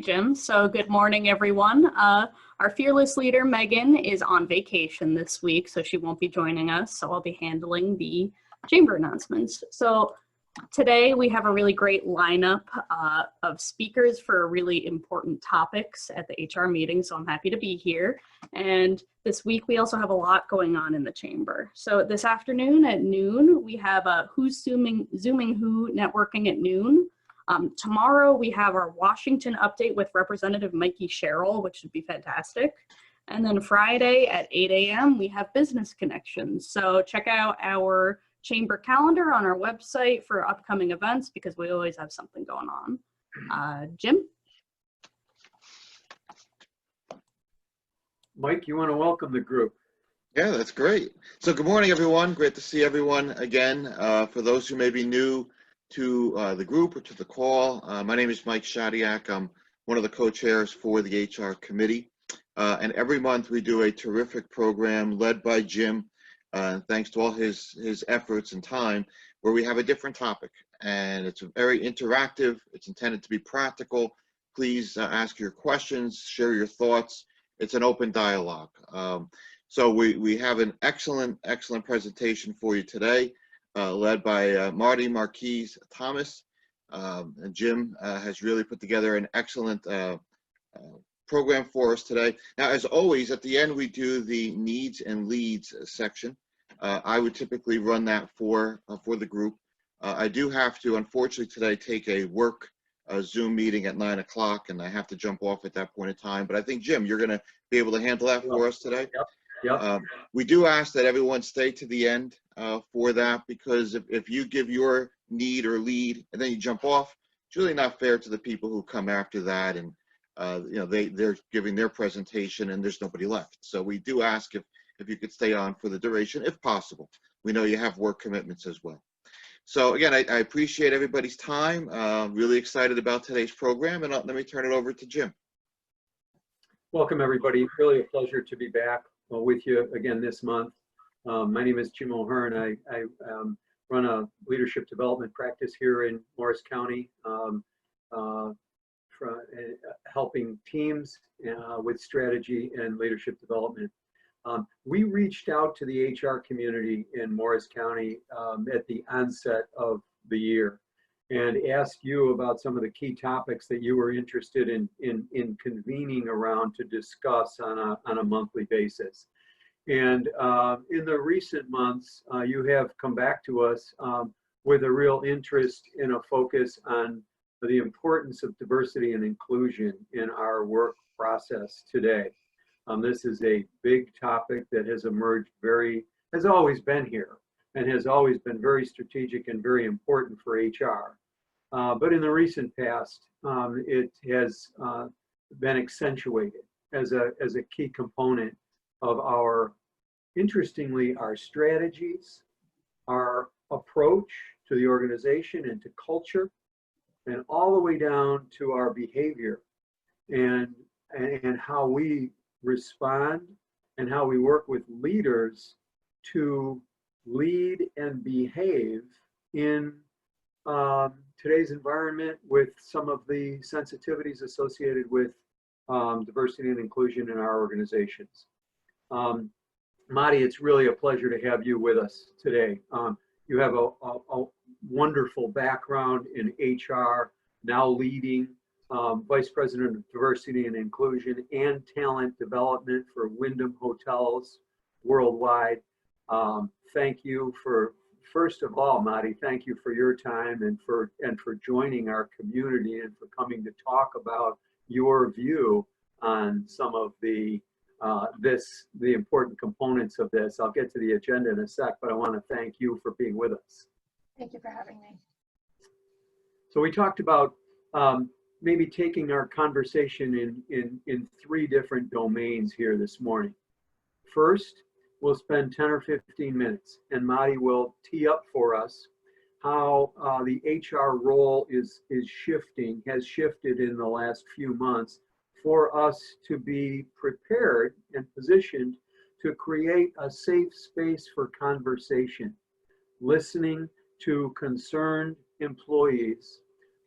Jim. So good morning, everyone. Our fearless leader, Megan, is on vacation this week, so she won't be joining us. So I'll be handling the chamber announcements. So today we have a really great lineup of speakers for really important topics at the HR meeting, so I'm happy to be here. And this week we also have a lot going on in the chamber. So this afternoon at noon, we have Who's Zooming Who networking at noon. Tomorrow we have our Washington update with Representative Mikey Sherrill, which should be fantastic. And then Friday at 8 a.m. we have Business Connections. So check out our chamber calendar on our website for upcoming events because we always have something going on. Jim? Mike, you want to welcome the group? Yeah, that's great. So good morning, everyone. Great to see everyone again. For those who may be new to the group or to the call, my name is Mike Shadiak. I'm one of the co-chairs for the HR Committee. And every month we do a terrific program led by Jim, thanks to all his efforts and time, where we have a different topic. And it's very interactive. It's intended to be practical. Please ask your questions, share your thoughts. It's an open dialogue. So we have an excellent presentation for you today, led by Marty Marquise Thomas. And Jim has really put together an excellent program for us today. Now, as always, at the end, we do the needs and leads section. I would typically run that for the group. I do have to, unfortunately, today take a work Zoom meeting at 9 o'clock, and I have to jump off at that point in time. But I think, Jim, you're going to be able to handle that for us today. Yep. We do ask that everyone stay to the end for that, because if you give your need or lead and then you jump off, it's really not fair to the people who come after that, and they're giving their presentation and there's nobody left. So we do ask if you could stay on for the duration, if possible. We know you have work commitments as well. So again, I appreciate everybody's time. Really excited about today's program, and let me turn it over to Jim. Welcome, everybody. Really a pleasure to be back with you again this month. My name is Jim O'Hearn. I run a leadership development practice here in Morris County, helping teams with strategy and leadership development. We reached out to the HR community in Morris County at the onset of the year and asked you about some of the key topics that you were interested in convening around to discuss on a monthly basis. And in the recent months, you have come back to us with a real interest in a focus on the importance of diversity and inclusion in our work process today. This is a big topic that has emerged has always been here and has always been very strategic and very important for HR. But in the recent past, it has been accentuated as a key component of interestingly, our strategies, our approach to the organization and to culture, and all the way down to our behavior and how we respond and how we work with leaders to lead and behave in today's environment with some of the sensitivities associated with diversity and inclusion in our organizations. Marty, it's really a pleasure to have you with us today. You have a wonderful background in HR, now leading Vice President of Diversity and Inclusion and Talent Development for Wyndham Hotels worldwide. Thank you first of all, Marty, thank you for your time and for joining our community and for coming to talk about your view on some of the important components of this. I'll get to the agenda in a sec, but I want to thank you for being with us. Thank you for having me. So we talked about maybe taking our conversation in three different domains here this morning. First, we'll spend 10 or 15 minutes, and Marty will tee up for us how the HR role has shifted in the last few months for us to be prepared and positioned to create a safe space for conversation, listening to concerned employees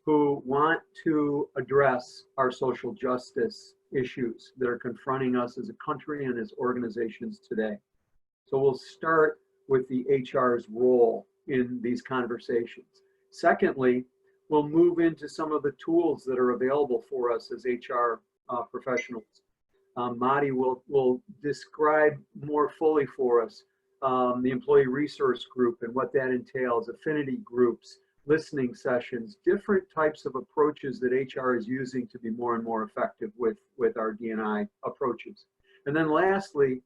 who want to address our social justice issues that are confronting us as a country and as organizations today. So we'll start with the HR's role in these conversations. Secondly, we'll move into some of the tools that are available for us as HR professionals. Madi will describe more fully for us the employee resource group and what that entails, affinity groups, listening sessions, different types of approaches that HR is using to be more and more effective with our D&I approaches. And then lastly,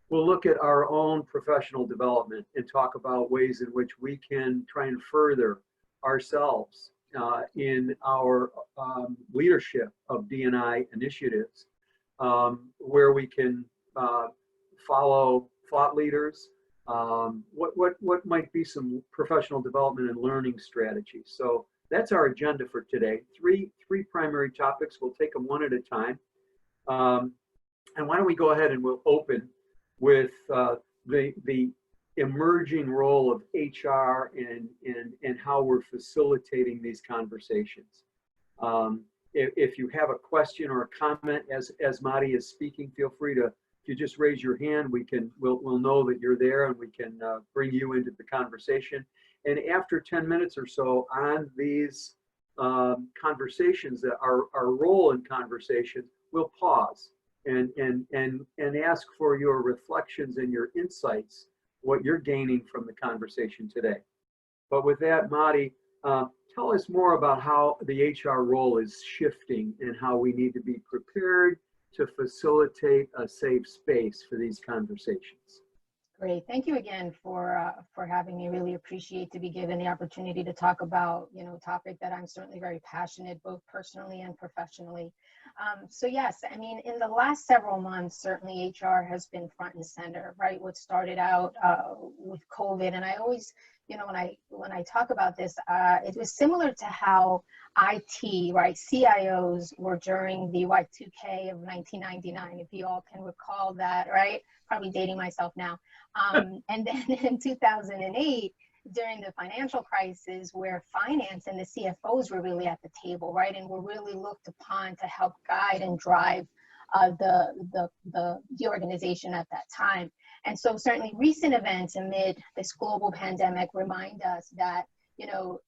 we'll look at our own professional development and talk about ways in which we can try and further ourselves in our leadership of D&I initiatives, where we can follow thought leaders, what might be some professional development and learning strategies. So that's our agenda for today. Three primary topics. We'll take them one at a time. And why don't we go ahead and we'll open with the emerging role of HR and how we're facilitating these conversations. If you have a question or a comment as Madi is speaking, feel free to, if you just raise your hand, we'll know that you're there and we can bring you into the conversation. And after 10 minutes or so on these conversations, that our role in conversation, we'll pause and ask for your reflections and your insights, what you're gaining from the conversation today. But with that, Madi, tell us more about how the HR role is shifting and how we need to be prepared to facilitate a safe space for these conversations. Great. Thank you again for having me. Really appreciate to be given the opportunity to talk about, a topic that I'm certainly very passionate, both personally and professionally. So yes, I mean, in the last several months, certainly HR has been front and center, right? What started out with COVID, and I always, when I talk about this, it was similar to how IT, right, CIOs were during the Y2K of 1999, if you all can recall that, right? Probably dating myself now. And then in 2008, during the financial crisis, where finance and the CFOs were really at the table, right, and were really looked upon to help guide and drive the organization at that time. And so certainly recent events amid this global pandemic remind us that,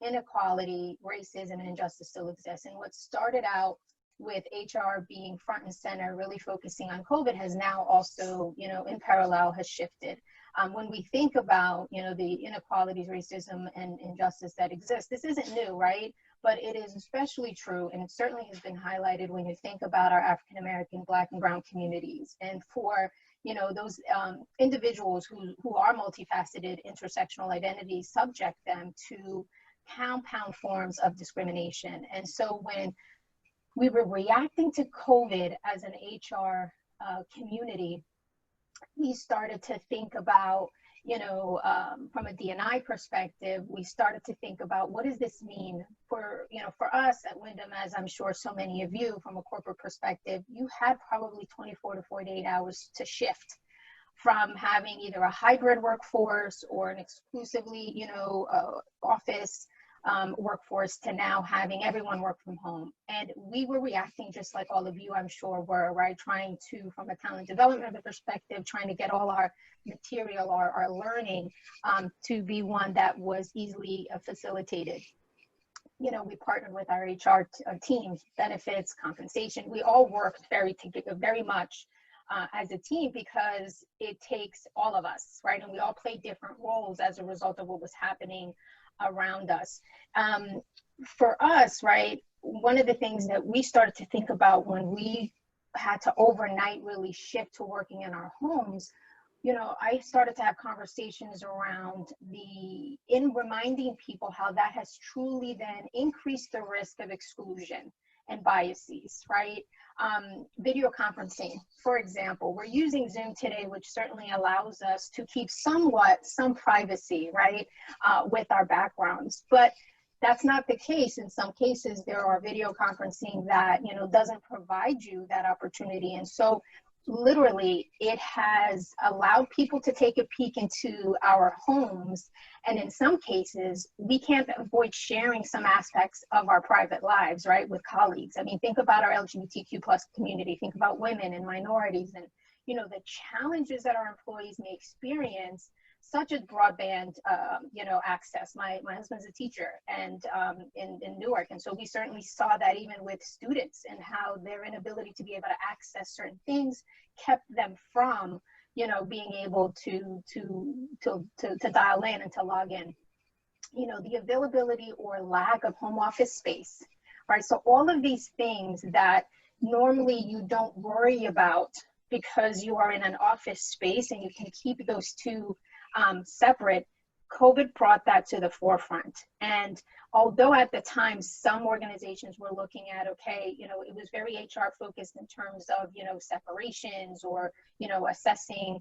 inequality, racism, and injustice still exist. And what started out with HR being front and center, really focusing on COVID, has now also, in parallel, has shifted. When we think about, the inequalities, racism, and injustice that exist, this isn't new, right? But it is especially true, and it certainly has been highlighted when you think about our African American, Black, and Brown communities. And for those individuals who are multifaceted intersectional identities, subject them to compound forms of discrimination. And so when we were reacting to COVID as an HR community, we started to think about, from a D&I perspective, we started to think about what does this mean for, for us at Wyndham, as I'm sure so many of you from a corporate perspective, you had probably 24 to 48 hours to shift from having either a hybrid workforce or an exclusively, office workforce to now having everyone work from home. And we were reacting just like all of you, I'm sure, were, right? Trying to, from a talent development perspective, trying to get all our material, our learning to be one that was easily facilitated. We partnered with our HR teams, benefits, compensation. We all worked very much as a team because it takes all of us, right? And we all played different roles as a result of what was happening around us. For us, right, one of the things that we started to think about when we had to overnight really shift to working in our homes, I started to have conversations around reminding people how that has truly then increased the risk of exclusion and biases, right? Video conferencing, for example, we're using Zoom today, which certainly allows us to keep some privacy, right, with our backgrounds. But that's not the case. In some cases, there are video conferencing that, doesn't provide you that opportunity. And so literally, it has allowed people to take a peek into our homes. And in some cases, we can't avoid sharing some aspects of our private lives, right, with colleagues. I mean, think about our LGBTQ plus community, think about women and minorities and, you know, the challenges that our employees may experience, such as broadband, you know, access. My husband's a teacher and in Newark. And so we certainly saw that even with students and how their inability to be able to access certain things kept them from, you know, being able to dial in and to log in. You know, the availability or lack of home office space, right? So all of these things that normally you don't worry about because you are in an office space and you can keep those two separate, COVID brought that to the forefront. And although at the time some organizations were looking at, okay, you know, it was very HR focused in terms of, you know, separations or, you know, assessing,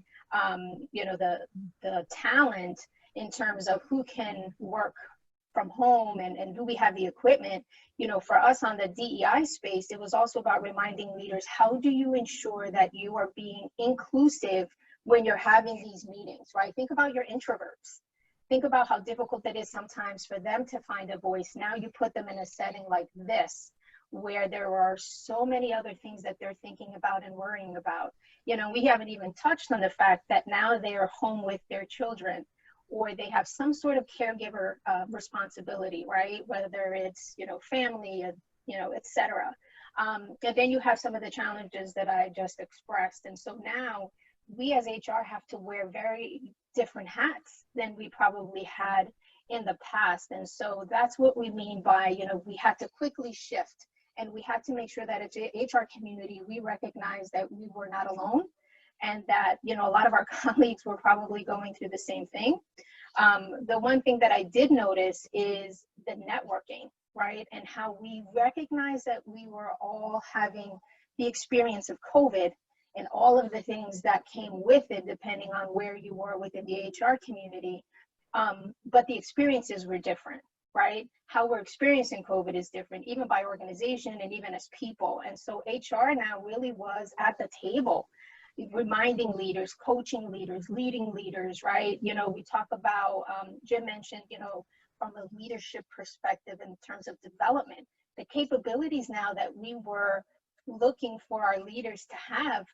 you know, the talent in terms of who can work from home and do we have the equipment. You know, for us on the DEI space, it was also about reminding leaders, how do you ensure that you are being inclusive when you're having these meetings, right? Think about your introverts. Think about how difficult it is sometimes for them to find a voice. Now you put them in a setting like this, where there are so many other things that they're thinking about and worrying about. You know, we haven't even touched on the fact that now they are home with their children, or they have some sort of caregiver responsibility, right? Whether it's, you know, family, you know, et cetera. And then you have some of the challenges that I just expressed. And so now we as HR have to wear very different hats than we probably had in the past. And so that's what we mean by, you know, we had to quickly shift and we had to make sure that as HR community, we recognize that we were not alone and that, you know, a lot of our colleagues were probably going through the same thing. The one thing that I did notice is the networking, right? And how we recognize that we were all having the experience of COVID and all of the things that came with it, depending on where you were within the HR community. But the experiences were different, right? How we're experiencing COVID is different, even by organization and even as people. And so HR now really was at the table, reminding leaders, coaching leaders, leading leaders, right? You know, we talk about, Jim mentioned, you know, from a leadership perspective in terms of development, the capabilities now that we were looking for our leaders to have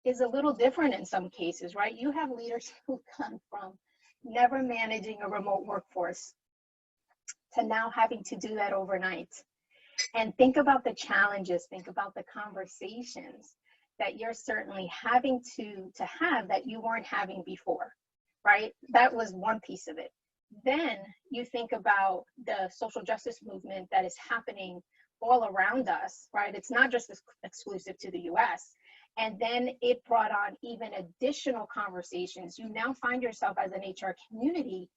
is a little different in some cases, right? You have leaders who come from never managing a remote workforce to now having to do that overnight. And think about the challenges, think about the conversations that you're certainly having to have that you weren't having before, right? That was one piece of it. Then you think about the social justice movement that is happening all around us, right? It's not just exclusive to the US. And then it brought on even additional conversations. You now find yourself as an HR community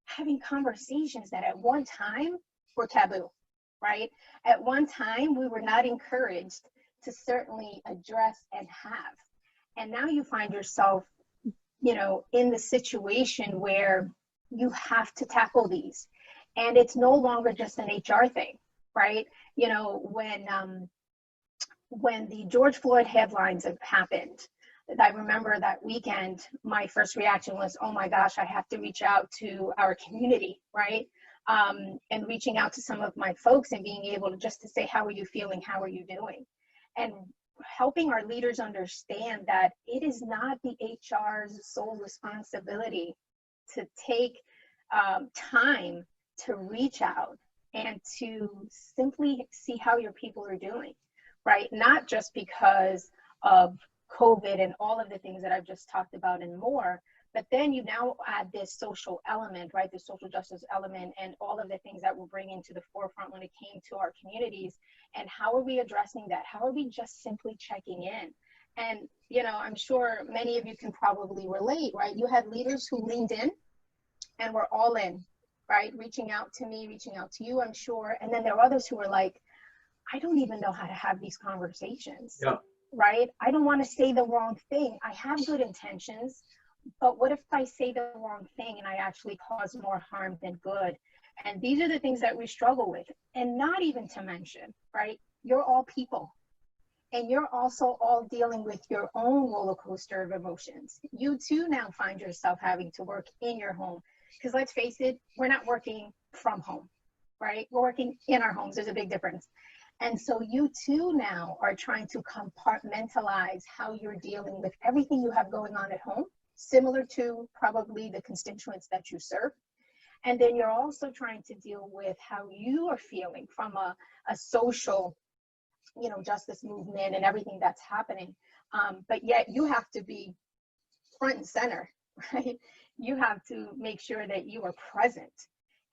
having conversations that at one time were taboo, right? At one time, we were not encouraged to certainly address and have. And now you find yourself, you know, in the situation where you have to tackle these. And it's no longer just an HR thing, right? You know, when the George Floyd headlines have happened, I remember that weekend, my first reaction was, oh my gosh, I have to reach out to our community, right? And reaching out to some of my folks and being able to just to say, how are you feeling? How are you doing? And helping our leaders understand that it is not the HR's sole responsibility to take time to reach out and to simply see how your people are doing, right? Not just because of COVID and all of the things that I've just talked about and more, but then you now add this social element, right? The social justice element and all of the things that we're bringing to the forefront when it came to our communities. And how are we addressing that? How are we just simply checking in? And, you know, I'm sure many of you can probably relate, right? You had leaders who leaned in and were all in, right? Reaching out to me, reaching out to you, I'm sure. And then there are others who were like, I don't even know how to have these conversations, right? I don't want to say the wrong thing. I have good intentions, but what if I say the wrong thing and I actually cause more harm than good? And these are the things that we struggle with. And not even to mention, right? You're all people. and you're also all dealing with your own roller coaster of emotions. You too now find yourself having to work in your home. Because let's face it, we're not working from home, right? We're working in our homes. There's a big difference. And so you too now are trying to compartmentalize how you're dealing with everything you have going on at home, similar to probably the constituents that you serve. And then you're also trying to deal with how you are feeling from a social, justice movement and everything that's happening. But yet you have to be front and center, right? You have to make sure that you are present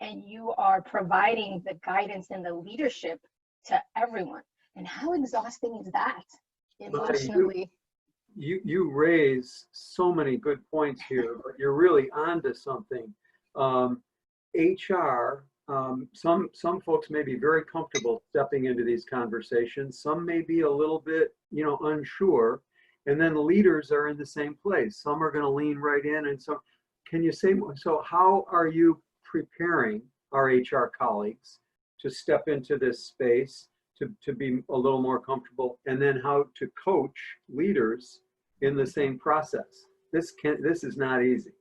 and you are providing the guidance and the leadership to everyone. And how exhausting is that emotionally? You raise so many good points here, but you're really onto something. HR, some folks may be very comfortable stepping into these conversations. Some may be a little bit, unsure. And then leaders are in the same place. Some are going to lean right in. And so can you say more? So how are you preparing our HR colleagues to step into this space, to be a little more comfortable, and then how to coach leaders in the same process? This is not easy.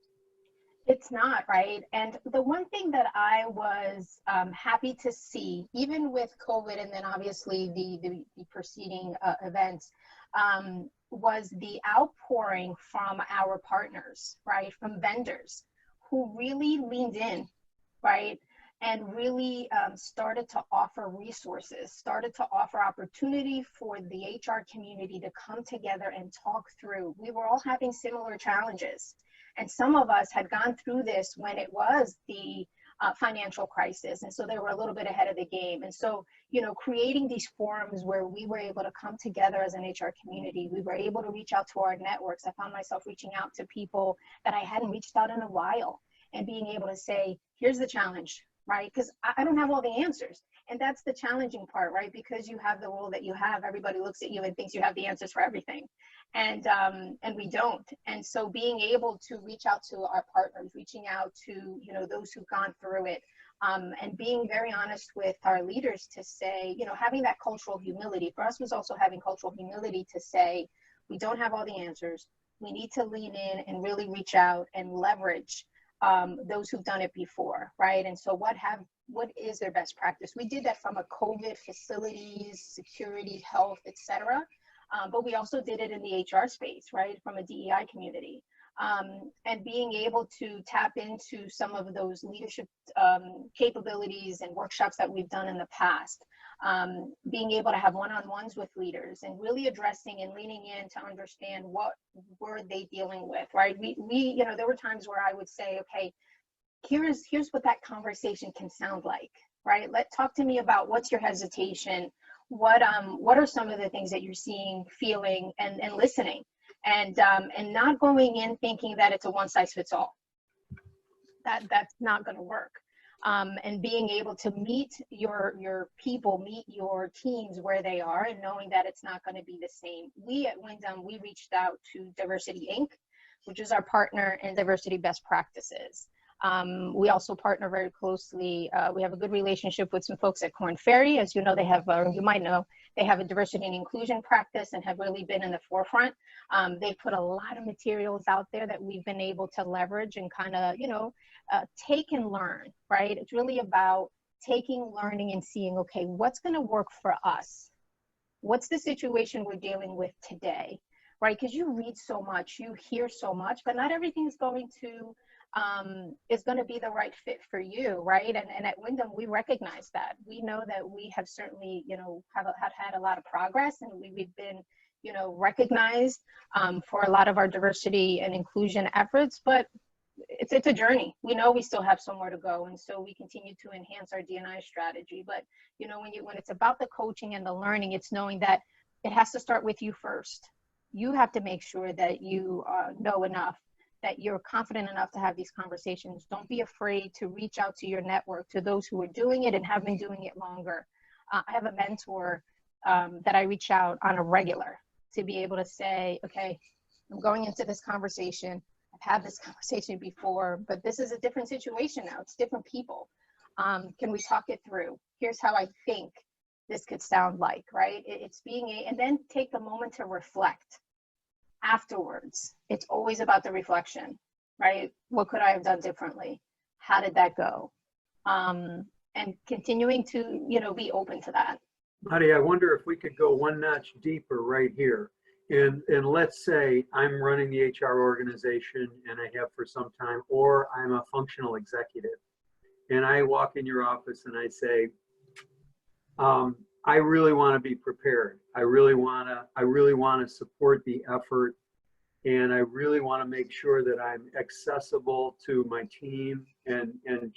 It's not, right? And the one thing that I was happy to see, even with COVID and then obviously the preceding events, was the outpouring from our partners, right? From vendors who really leaned in, right? And really started to offer resources, started to offer opportunity for the HR community to come together and talk through. We were all having similar challenges. And some of us had gone through this when it was the financial crisis. And so they were a little bit ahead of the game. And so, creating these forums where we were able to come together as an HR community, we were able to reach out to our networks. I found myself reaching out to people that I hadn't reached out in a while and being able to say, here's the challenge, right? Because I don't have all the answers. And that's the challenging part, right? Because you have the role that you have, everybody looks at you and thinks you have the answers for everything. And we don't. And so being able to reach out to our partners, reaching out to, those who've gone through it, and being very honest with our leaders to say, having that cultural humility for us was also having cultural humility to say, we don't have all the answers. We need to lean in and really reach out and leverage those who've done it before, right? And so what is their best practice? We did that from a COVID facilities, security, health, etc. But we also did it in the HR space, right? From a DEI community. And being able to tap into some of those leadership capabilities and workshops that we've done in the past. Being able to have one-on-ones with leaders and really addressing and leaning in to understand what were they dealing with, right? We there were times where I would say, okay, here's what that conversation can sound like, right? Talk to me about what's your hesitation. What are some of the things that you're seeing, feeling, and listening, and not going in thinking that it's a one size fits all. That's not going to work. And being able to meet your people, meet your teams where they are, and knowing that it's not going to be the same. We at Wyndham, we reached out to Diversity Inc., which is our partner in diversity best practices. We also partner very closely. We have a good relationship with some folks at Korn Ferry. As you know, they have, or you might know, they have a diversity and inclusion practice and have really been in the forefront. They've put a lot of materials out there that we've been able to leverage and kind of, take and learn, right? It's really about taking, learning, and seeing, okay, what's going to work for us? What's the situation we're dealing with today, right? Because you read so much, you hear so much, but not everything is going to be the right fit for you, right? And at Wyndham, we recognize that. We know that we have certainly, have had a lot of progress, and we've been, recognized for a lot of our diversity and inclusion efforts, but it's a journey. We know we still have somewhere to go, and so we continue to enhance our D&I strategy. But when it's about the coaching and the learning, it's knowing that it has to start with you first. You have to make sure that you know enough, that you're confident enough to have these conversations. Don't be afraid to reach out to your network, to those who are doing it and have been doing it longer. I have a mentor that I reach out on a regular to be able to say, okay, I'm going into this conversation. I've had this conversation before, but this is a different situation now. It's different people. Can we talk it through? Here's how I think this could sound like, right? It's and then take the moment to reflect afterwards. It's always about the reflection, right? What could I have done differently? How did that go? And continuing to, be open to that. Marty, I wonder if we could go one notch deeper right here. And let's say I'm running the HR organization, and I have for some time, or I'm a functional executive. And I walk in your office and I say, I really want to be prepared. I really want to support the effort. And I really want to make sure that I'm accessible to my team and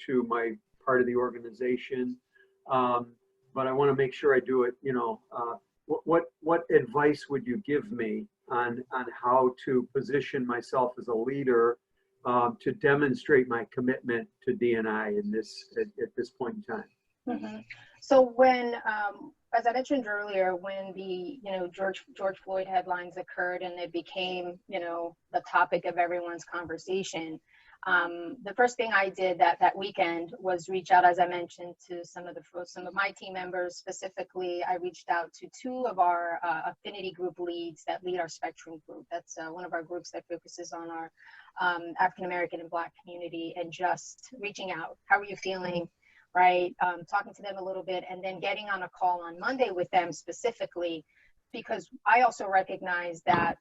to my part of the organization. But I want to make sure I do it, what advice would you give me on how to position myself as a leader to demonstrate my commitment to D&I at this point in time? Mm-hmm. So when, as I mentioned earlier, when the George Floyd headlines occurred and it became the topic of everyone's conversation, the first thing I did that weekend was reach out, as I mentioned, to some of my team members. Specifically, I reached out to two of our affinity group leads that lead our Spectrum group. That's one of our groups that focuses on our African American and Black community, and just reaching out. How are you feeling? Right, talking to them a little bit, and then getting on a call on Monday with them specifically, because I also recognized that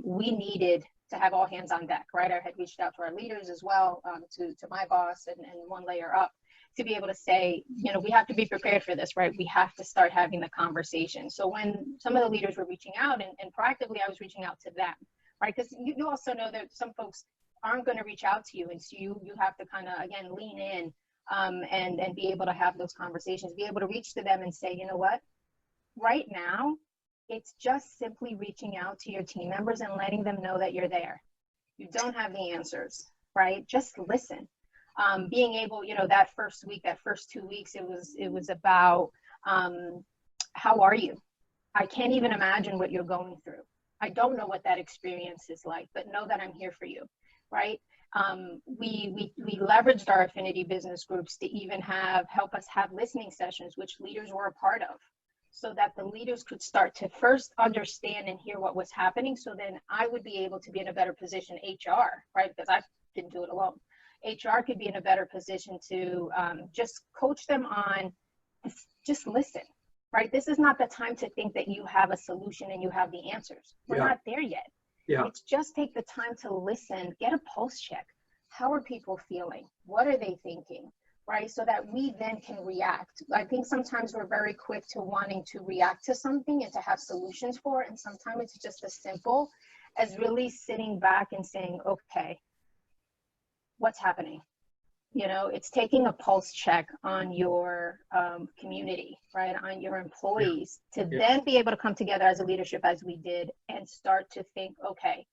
we needed to have all hands on deck, right? I had reached out to our leaders as well, to my boss and one layer up, to be able to say, we have to be prepared for this, right? We have to start having the conversation. So when some of the leaders were reaching out, and proactively I was reaching out to them, right? Because you also know that some folks aren't going to reach out to you, and so you have to kind of, again, lean in and be able to have those conversations, be able to reach to them and say, you know what, right now, it's just simply reaching out to your team members and letting them know that you're there. You don't have the answers, right? Just listen. Being able, that first week, that first 2 weeks, it was about, how are you? I can't even imagine what you're going through. I don't know what that experience is like, but know that I'm here for you, right? We leveraged our affinity business groups to even help us have listening sessions, which leaders were a part of, so that the leaders could start to first understand and hear what was happening. So then I would be able to be in a better position, HR, right? Because I didn't do it alone. HR could be in a better position to just coach them on, just listen, right? This is not the time to think that you have a solution and you have the answers. We're not there yet. Yeah. It's just take the time to listen, get a pulse check. How are people feeling? What are they thinking? Right? So that we then can react. I think sometimes we're very quick to wanting to react to something and to have solutions for it. And sometimes it's just as simple as really sitting back and saying, okay, what's happening? It's taking a pulse check on your community, right? On your employees, to then be able to come together as a leadership, as we did, and start to think, okay,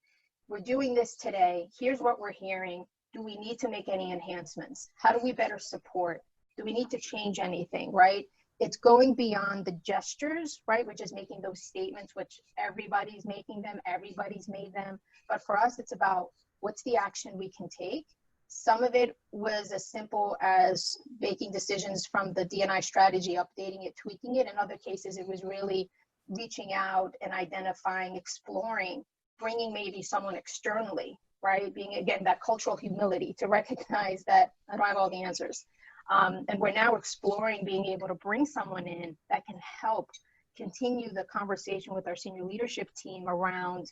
we're doing this today. Here's what we're hearing. Do we need to make any enhancements? How do we better support? Do we need to change anything, right? It's going beyond the gestures, right? Which is making those statements, which everybody's making them, everybody's made them. But for us, it's about what's the action we can take. Some of it was as simple as making decisions from the D&I strategy, updating it, tweaking it. In other cases, it was really reaching out and identifying, exploring, bringing maybe someone externally, right? Being, again, that cultural humility to recognize that I don't have all the answers. And we're now exploring being able to bring someone in that can help continue the conversation with our senior leadership team around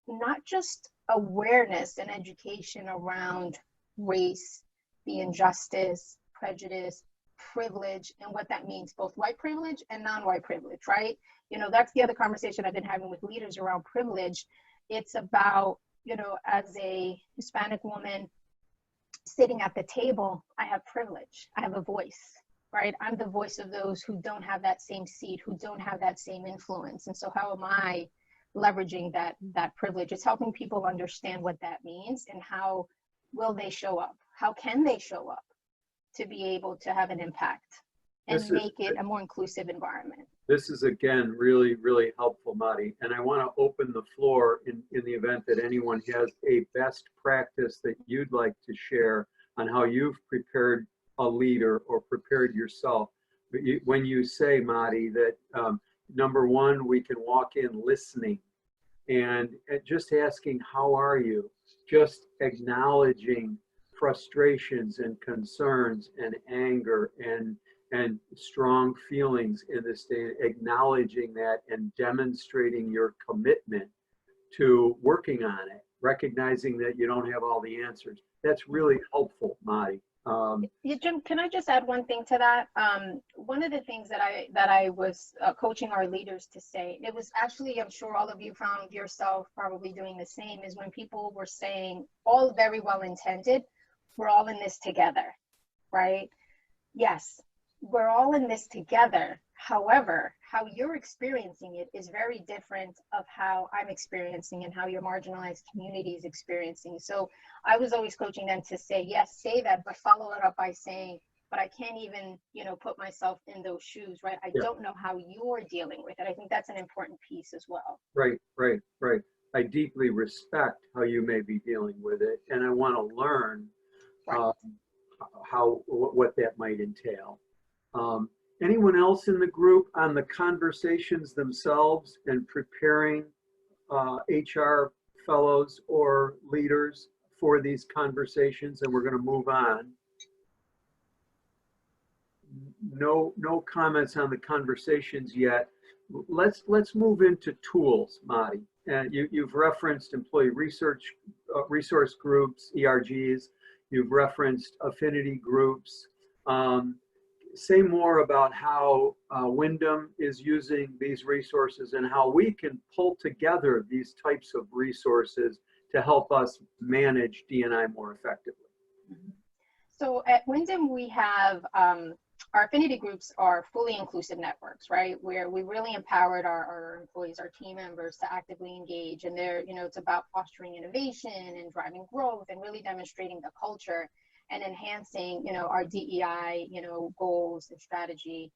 not just awareness and education around race, the injustice, prejudice, privilege, and what that means, both white privilege and non-white privilege, right? That's the other conversation I've been having with leaders around privilege. It's about, as a Hispanic woman sitting at the table, I have privilege, I have a voice, right? I'm the voice of those who don't have that same seat, who don't have that same influence. And so how am I leveraging that privilege? It's helping people understand what that means and how will they show up? How can they show up to be able to have an impact and make it a more inclusive environment? This is, again, really, really helpful, Madi. And I want to open the floor in the event that anyone has a best practice that you'd like to share on how you've prepared a leader or prepared yourself. when you say, Madi, that number one, we can walk in listening and just asking, how are you? Just acknowledging frustrations and concerns and anger and strong feelings in this day, acknowledging that and demonstrating your commitment to working on it, recognizing that you don't have all the answers. That's really helpful, Madi. Yeah, Jim, can I just add one thing to that? One of the things that I was coaching our leaders to say, it was actually, I'm sure all of you found yourself probably doing the same, is when people were saying, all very well intended, we're all in this together, right? Yes, we're all in this together. However, how you're experiencing it is very different of how I'm experiencing and how your marginalized community is experiencing. So I was always coaching them to say, yes, say that, but follow it up by saying, but I can't even, put myself in those shoes, right? I don't know how you're dealing with it. I think that's an important piece as well. Right. I deeply respect how you may be dealing with it, and I want to learn what that might entail. Anyone else in the group on the conversations themselves and preparing HR fellows or leaders for these conversations? And we're going to move on. No comments on the conversations yet. Let's move into tools, Madi. And you've referenced employee resource groups, ERGs. You've referenced affinity groups. Say more about how Wyndham is using these resources and how we can pull together these types of resources to help us manage D&I more effectively. So at Wyndham, we have our affinity groups are fully inclusive networks, right? Where we really empowered our employees, our team members to actively engage. And it's about fostering innovation and driving growth and really demonstrating the culture and enhancing, our DEI, goals and strategy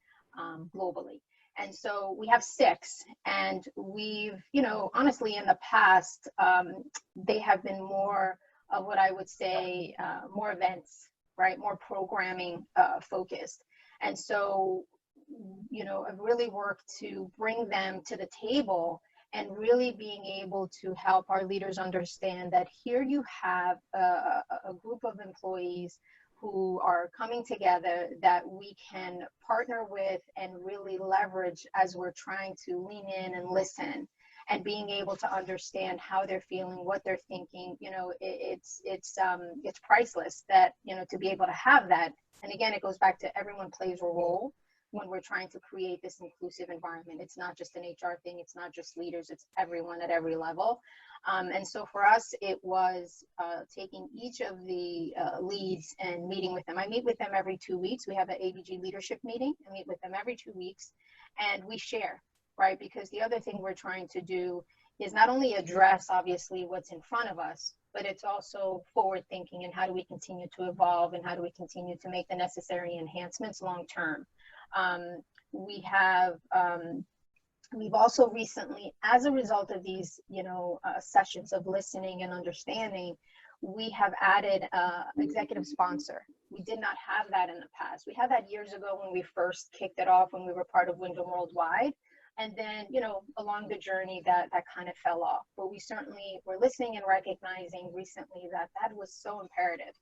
globally. And so we have 6, and we've, honestly in the past, they have been more of what I would say, more events, right? More programming focused. And so, I've really worked to bring them to the table and really being able to help our leaders understand that here you have a group of employees who are coming together that we can partner with and really leverage as we're trying to lean in and listen, and being able to understand how they're feeling, what they're thinking. It's priceless that, to be able to have that. And again, it goes back to everyone plays a role when we're trying to create this inclusive environment. It's not just an HR thing, it's not just leaders, it's everyone at every level. And so for us, it was taking each of the leads and meeting with them. I meet with them every 2 weeks. We have an ABG leadership meeting. I meet with them every 2 weeks, and we share, right? Because the other thing we're trying to do is not only address, obviously, what's in front of us, but it's also forward thinking, and how do we continue to evolve, and how do we continue to make the necessary enhancements long term. We've also recently, as a result of these, sessions of listening and understanding, we have added executive sponsor. We did not have that in the past. We had that years ago when we first kicked it off, when we were part of Wyndham Worldwide. And then, along the journey that kind of fell off. But we certainly were listening and recognizing recently that was so imperative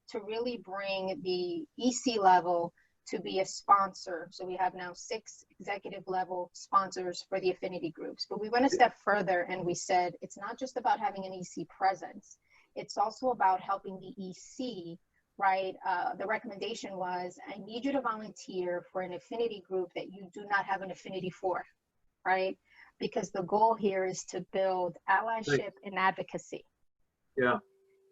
to really bring the EC level to be a sponsor. So we have now 6 executive level sponsors for the affinity groups. But we went a step further and we said, it's not just about having an EC presence. It's also about helping the EC, right? The recommendation was, I need you to volunteer for an affinity group that you do not have an affinity for, right? Because the goal here is to build allyship and advocacy. Yeah.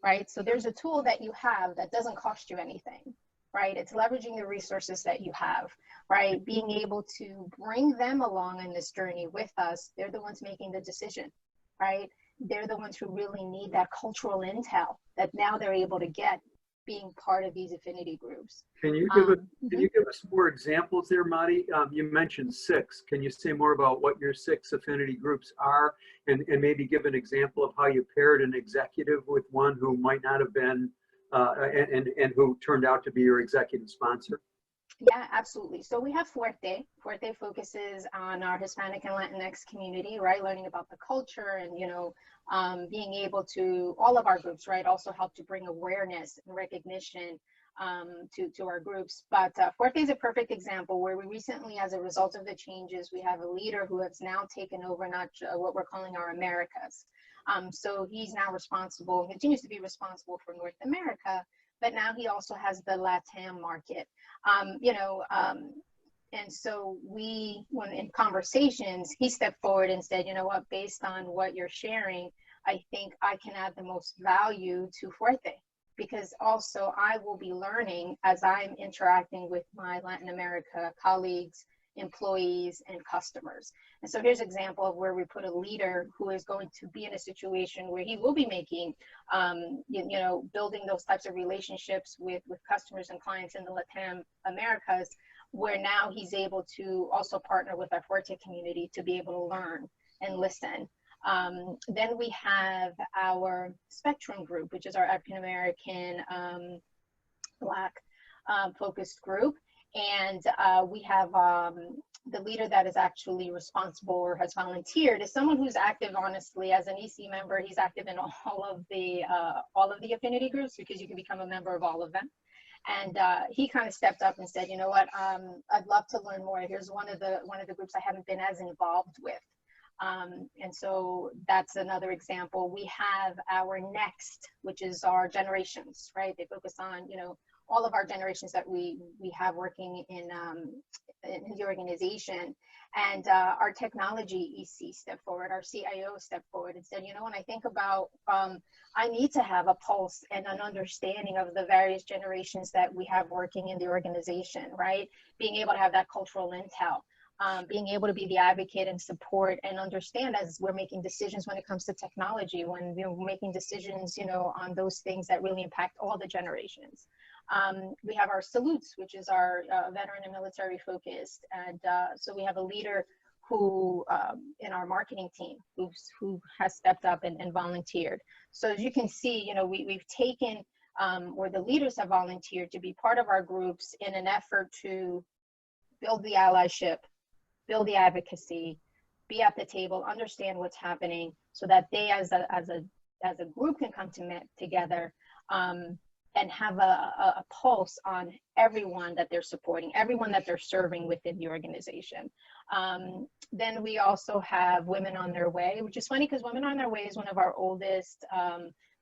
Right? So there's a tool that you have that doesn't cost you anything, right? It's leveraging the resources that you have, right? Being able to bring them along in this journey with us. They're the ones making the decision, right? They're the ones who really need that cultural intel that now they're able to get being part of these affinity groups. Can you give us more examples there, Madi? You mentioned 6. Can you say more about what your 6 affinity groups are, and maybe give an example of how you paired an executive with one who might not have been, and who turned out to be your executive sponsor? Yeah, absolutely. So we have Fuerte. Fuerte focuses on our Hispanic and Latinx community, right? Learning about the culture and, being able to, all of our groups, right? Also help to bring awareness and recognition to our groups. But Fuerte is a perfect example where we recently, as a result of the changes, we have a leader who has now taken over what we're calling our Americas. So he's now responsible, continues to be responsible for North America, but now he also has the LATAM market. And so when in conversations, he stepped forward and said, you know what, based on what you're sharing, I think I can add the most value to Fuerte, because also I will be learning as I'm interacting with my Latin America colleagues, employees, and customers. And so here's an example of where we put a leader who is going to be in a situation where he will be making, building those types of relationships with customers and clients in the Latin Americas, where now he's able to also partner with our Fuerte community to be able to learn and listen. Then we have our Spectrum group, which is our African American Black focused group. And we have the leader that is actually responsible or has volunteered is someone who's active, honestly, as an EC member. He's active in all of the affinity groups, because you can become a member of all of them. And he kind of stepped up and said, you know what, I'd love to learn more. Here's one of the groups I haven't been as involved with. And so that's another example. We have our Next, which is our generations, right? They focus on, all of our generations that we have working in the organization. And our technology EC stepped forward, our CIO stepped forward and said, when I think about, I need to have a pulse and an understanding of the various generations that we have working in the organization, right? Being able to have that cultural intel. Being able to be the advocate and support and understand as we're making decisions when it comes to technology, when we're making decisions, on those things that really impact all the generations. We have our Salutes, which is our veteran and military focused. And so we have a leader who, in our marketing team, who has stepped up and volunteered. So as you can see, we've taken, or the leaders have volunteered to be part of our groups in an effort to build the allyship, build the advocacy, be at the table, understand what's happening, so that they as a group can come together and have a pulse on everyone that they're supporting, everyone that they're serving within the organization. Then we also have Women on Their Way, which is funny because Women on Their Way is one of our oldest.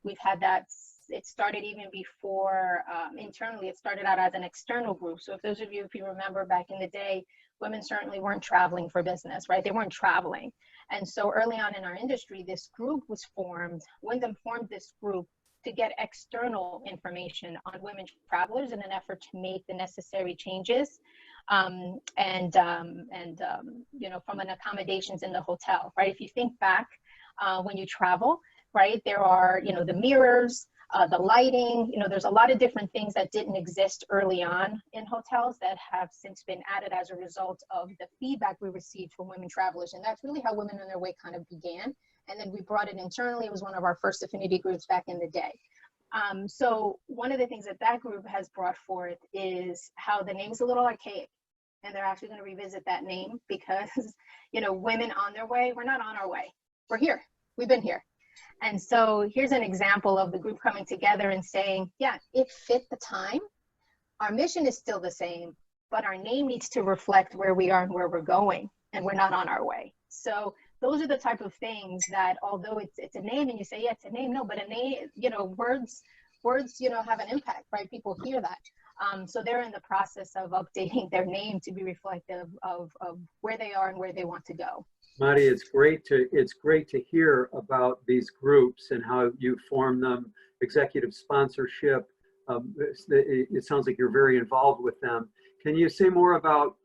We've had that. It started even before internally. It started out as an external group. So if you remember back in the day, women certainly weren't traveling for business, right? They weren't traveling. And so early on in our industry, this group was formed. Wyndham formed this group to get external information on women travelers in an effort to make the necessary changes from an accommodations in the hotel, right? If you think back when you travel, right, there are, the mirrors, the lighting, there's a lot of different things that didn't exist early on in hotels that have since been added as a result of the feedback we received from women travelers. And that's really how Women on Their Way kind of began. And then we brought it internally. It was one of our first affinity groups back in the day. So one of the things that group has brought forth is how the name's a little archaic. And they're actually going to revisit that name because, Women on Their Way, we're not on our way. We're here. We've been here. And so here's an example of the group coming together and saying, yeah, it fit the time. Our mission is still the same, but our name needs to reflect where we are and where we're going, and we're not on our way. So those are the type of things that, although it's a name and you say, yeah, it's a name, no, but a name, words, have an impact, right? People hear that. So they're in the process of updating their name to be reflective of where they are and where they want to go. Madi, it's great to hear about these groups and how you form them, executive sponsorship. It sounds like you're very involved with them. Can you say more about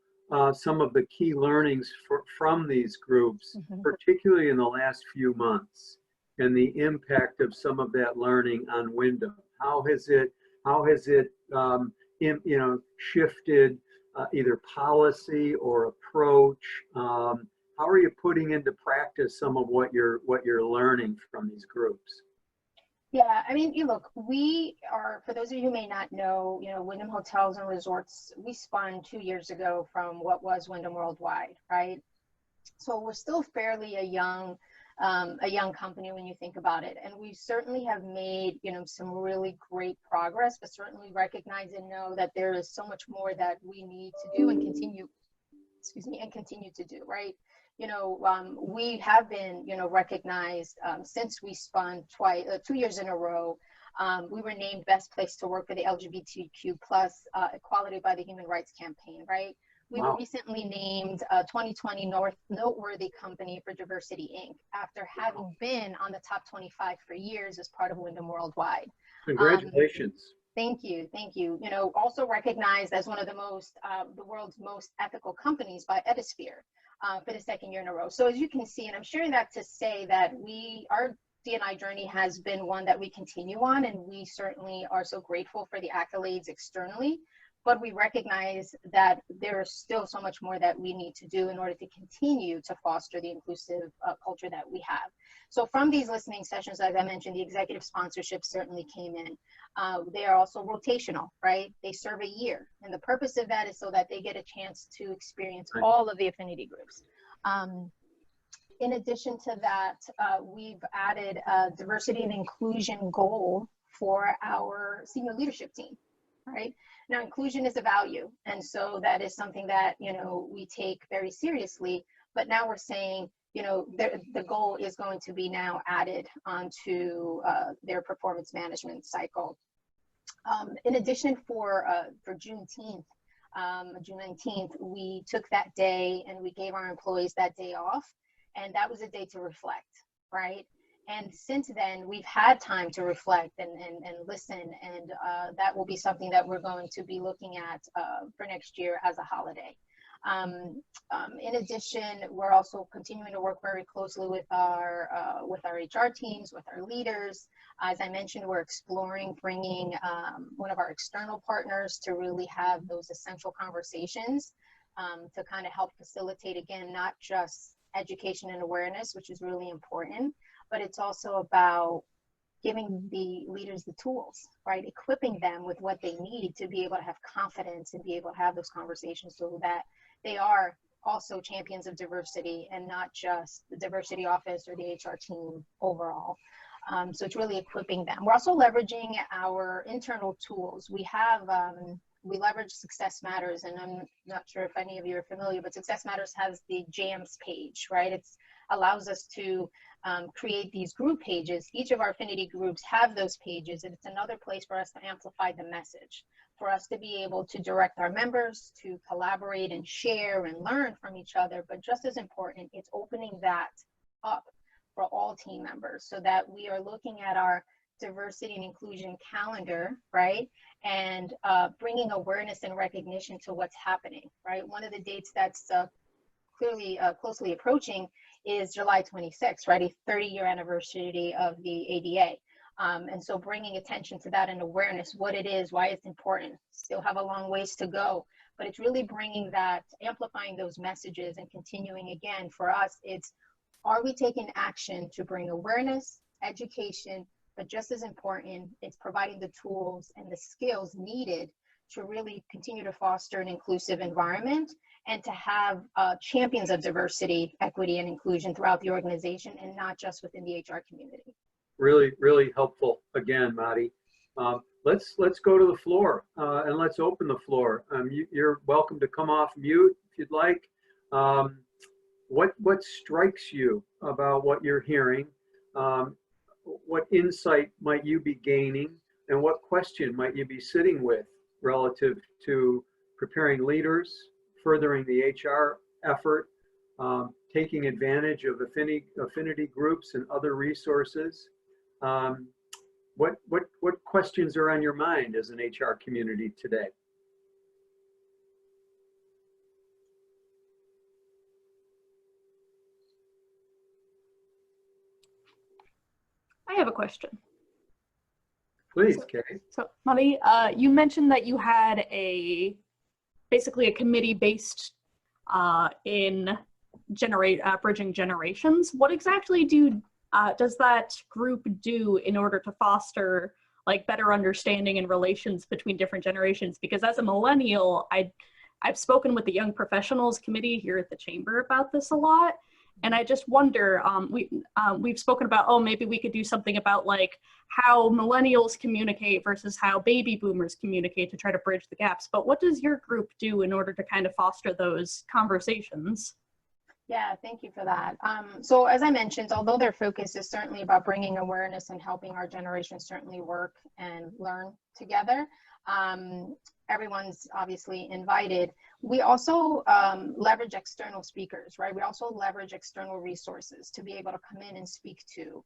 some of the key learnings from these groups, particularly in the last few months, and the impact of some of that learning on Wyndham? How has it shifted either policy or approach? How are you putting into practice some of what you're learning from these groups? Yeah, I mean, you look, we are, for those of you who may not know, Wyndham Hotels and Resorts, we spun 2 years ago from what was Wyndham Worldwide, right? So we're still fairly a young company when you think about it. And we certainly have made, some really great progress, but certainly recognize and know that there is so much more that we need to do and continue to do, right? We have been, recognized since we spun 2 years in a row. We were named Best Place to Work for the LGBTQ plus Equality by the Human Rights Campaign, right? We were recently named 2020 Noteworthy Company for Diversity, Inc. after having been on the top 25 for years as part of Wyndham Worldwide. Congratulations. Thank you. Also recognized as one of the world's most ethical companies by Ethisphere for the 2nd year in a row. So as you can see, and I'm sharing that to say that our D&I journey has been one that we continue on, and we certainly are so grateful for the accolades externally, but we recognize that there is still so much more that we need to do in order to continue to foster the inclusive culture that we have. So from these listening sessions, as I mentioned, the executive sponsorship certainly came in. They are also rotational, right? They serve a year. And the purpose of that is so that they get a chance to experience all of the affinity groups. In addition to that, we've added a diversity and inclusion goal for our senior leadership team, right? Now, inclusion is a value. And so that is something that, we take very seriously. But now we're saying, the goal is going to be now added onto their performance management cycle. In addition, for Juneteenth, June 19th, we took that day and we gave our employees that day off. And that was a day to reflect, right? And since then, we've had time to reflect and listen. And that will be something that we're going to be looking at for next year as a holiday. In addition, we're also continuing to work very closely with our HR teams, with our leaders. As I mentioned, we're exploring bringing one of our external partners to really have those essential conversations to kind of help facilitate, again, not just education and awareness, which is really important, but it's also about giving the leaders the tools, right? Equipping them with what they need to be able to have confidence and be able to have those conversations so that they are also champions of diversity and not just the diversity office or the HR team overall. So it's really equipping them. We're also leveraging our internal tools. We leverage Success Matters, and I'm not sure if any of you are familiar, but Success Matters has the JAMS page, right? It allows us to create these group pages. Each of our affinity groups have those pages, and it's another place for us to amplify the message, for us to be able to direct our members to collaborate and share and learn from each other. But just as important, it's opening that up for all team members so that we are looking at our diversity and inclusion calendar, right? And bringing awareness and recognition to what's happening, right? One of the dates that's clearly closely approaching is July 26th, right? A 30-year anniversary of the ADA. And so bringing attention to that and awareness, what it is, why it's important. Still have a long ways to go, but it's really bringing that, amplifying those messages and continuing. Again, for us, it's, are we taking action to bring awareness, education, but just as important, it's providing the tools and the skills needed to really continue to foster an inclusive environment and to have champions of diversity, equity, and inclusion throughout the organization and not just within the HR community. Really, really helpful again, Madi. Let's go to the floor and let's open the floor. You're welcome to come off mute if you'd like. What strikes you about what you're hearing? What insight might you be gaining, and what question might you be sitting with relative to preparing leaders, furthering the HR effort, taking advantage of affinity groups and other resources? What questions are on your mind as an HR community today? I have a question. Please, Kay. So, Madi, you mentioned that you had basically a committee based in bridging generations. What exactly do does that group do in order to foster like better understanding and relations between different generations? Because as a millennial, I've spoken with the Young Professionals Committee here at the Chamber about this a lot. And I just wonder, we've spoken about, oh, maybe we could do something about like how millennials communicate versus how baby boomers communicate to try to bridge the gaps. But what does your group do in order to kind of foster those conversations? Yeah, thank you for that. So as I mentioned, although their focus is certainly about bringing awareness and helping our generation certainly work and learn together, everyone's obviously invited. We also leverage external speakers, right? We also leverage external resources to be able to come in and speak to.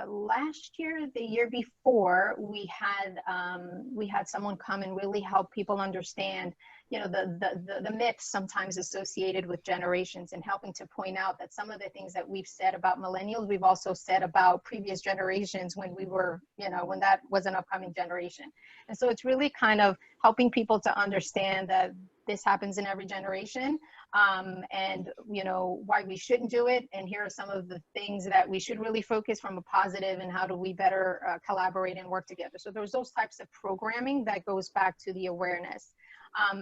Last year, the year before, we had someone come and really help people understand, you know, the myths sometimes associated with generations, and helping to point out that some of the things that we've said about millennials, we've also said about previous generations when we were, you know, when that was an upcoming generation. And so it's really kind of helping people to understand that this happens in every generation, and you know why we shouldn't do it, and here are some of the things that we should really focus from a positive, and how do we better collaborate and work together. So there's those types of programming that goes back to the awareness.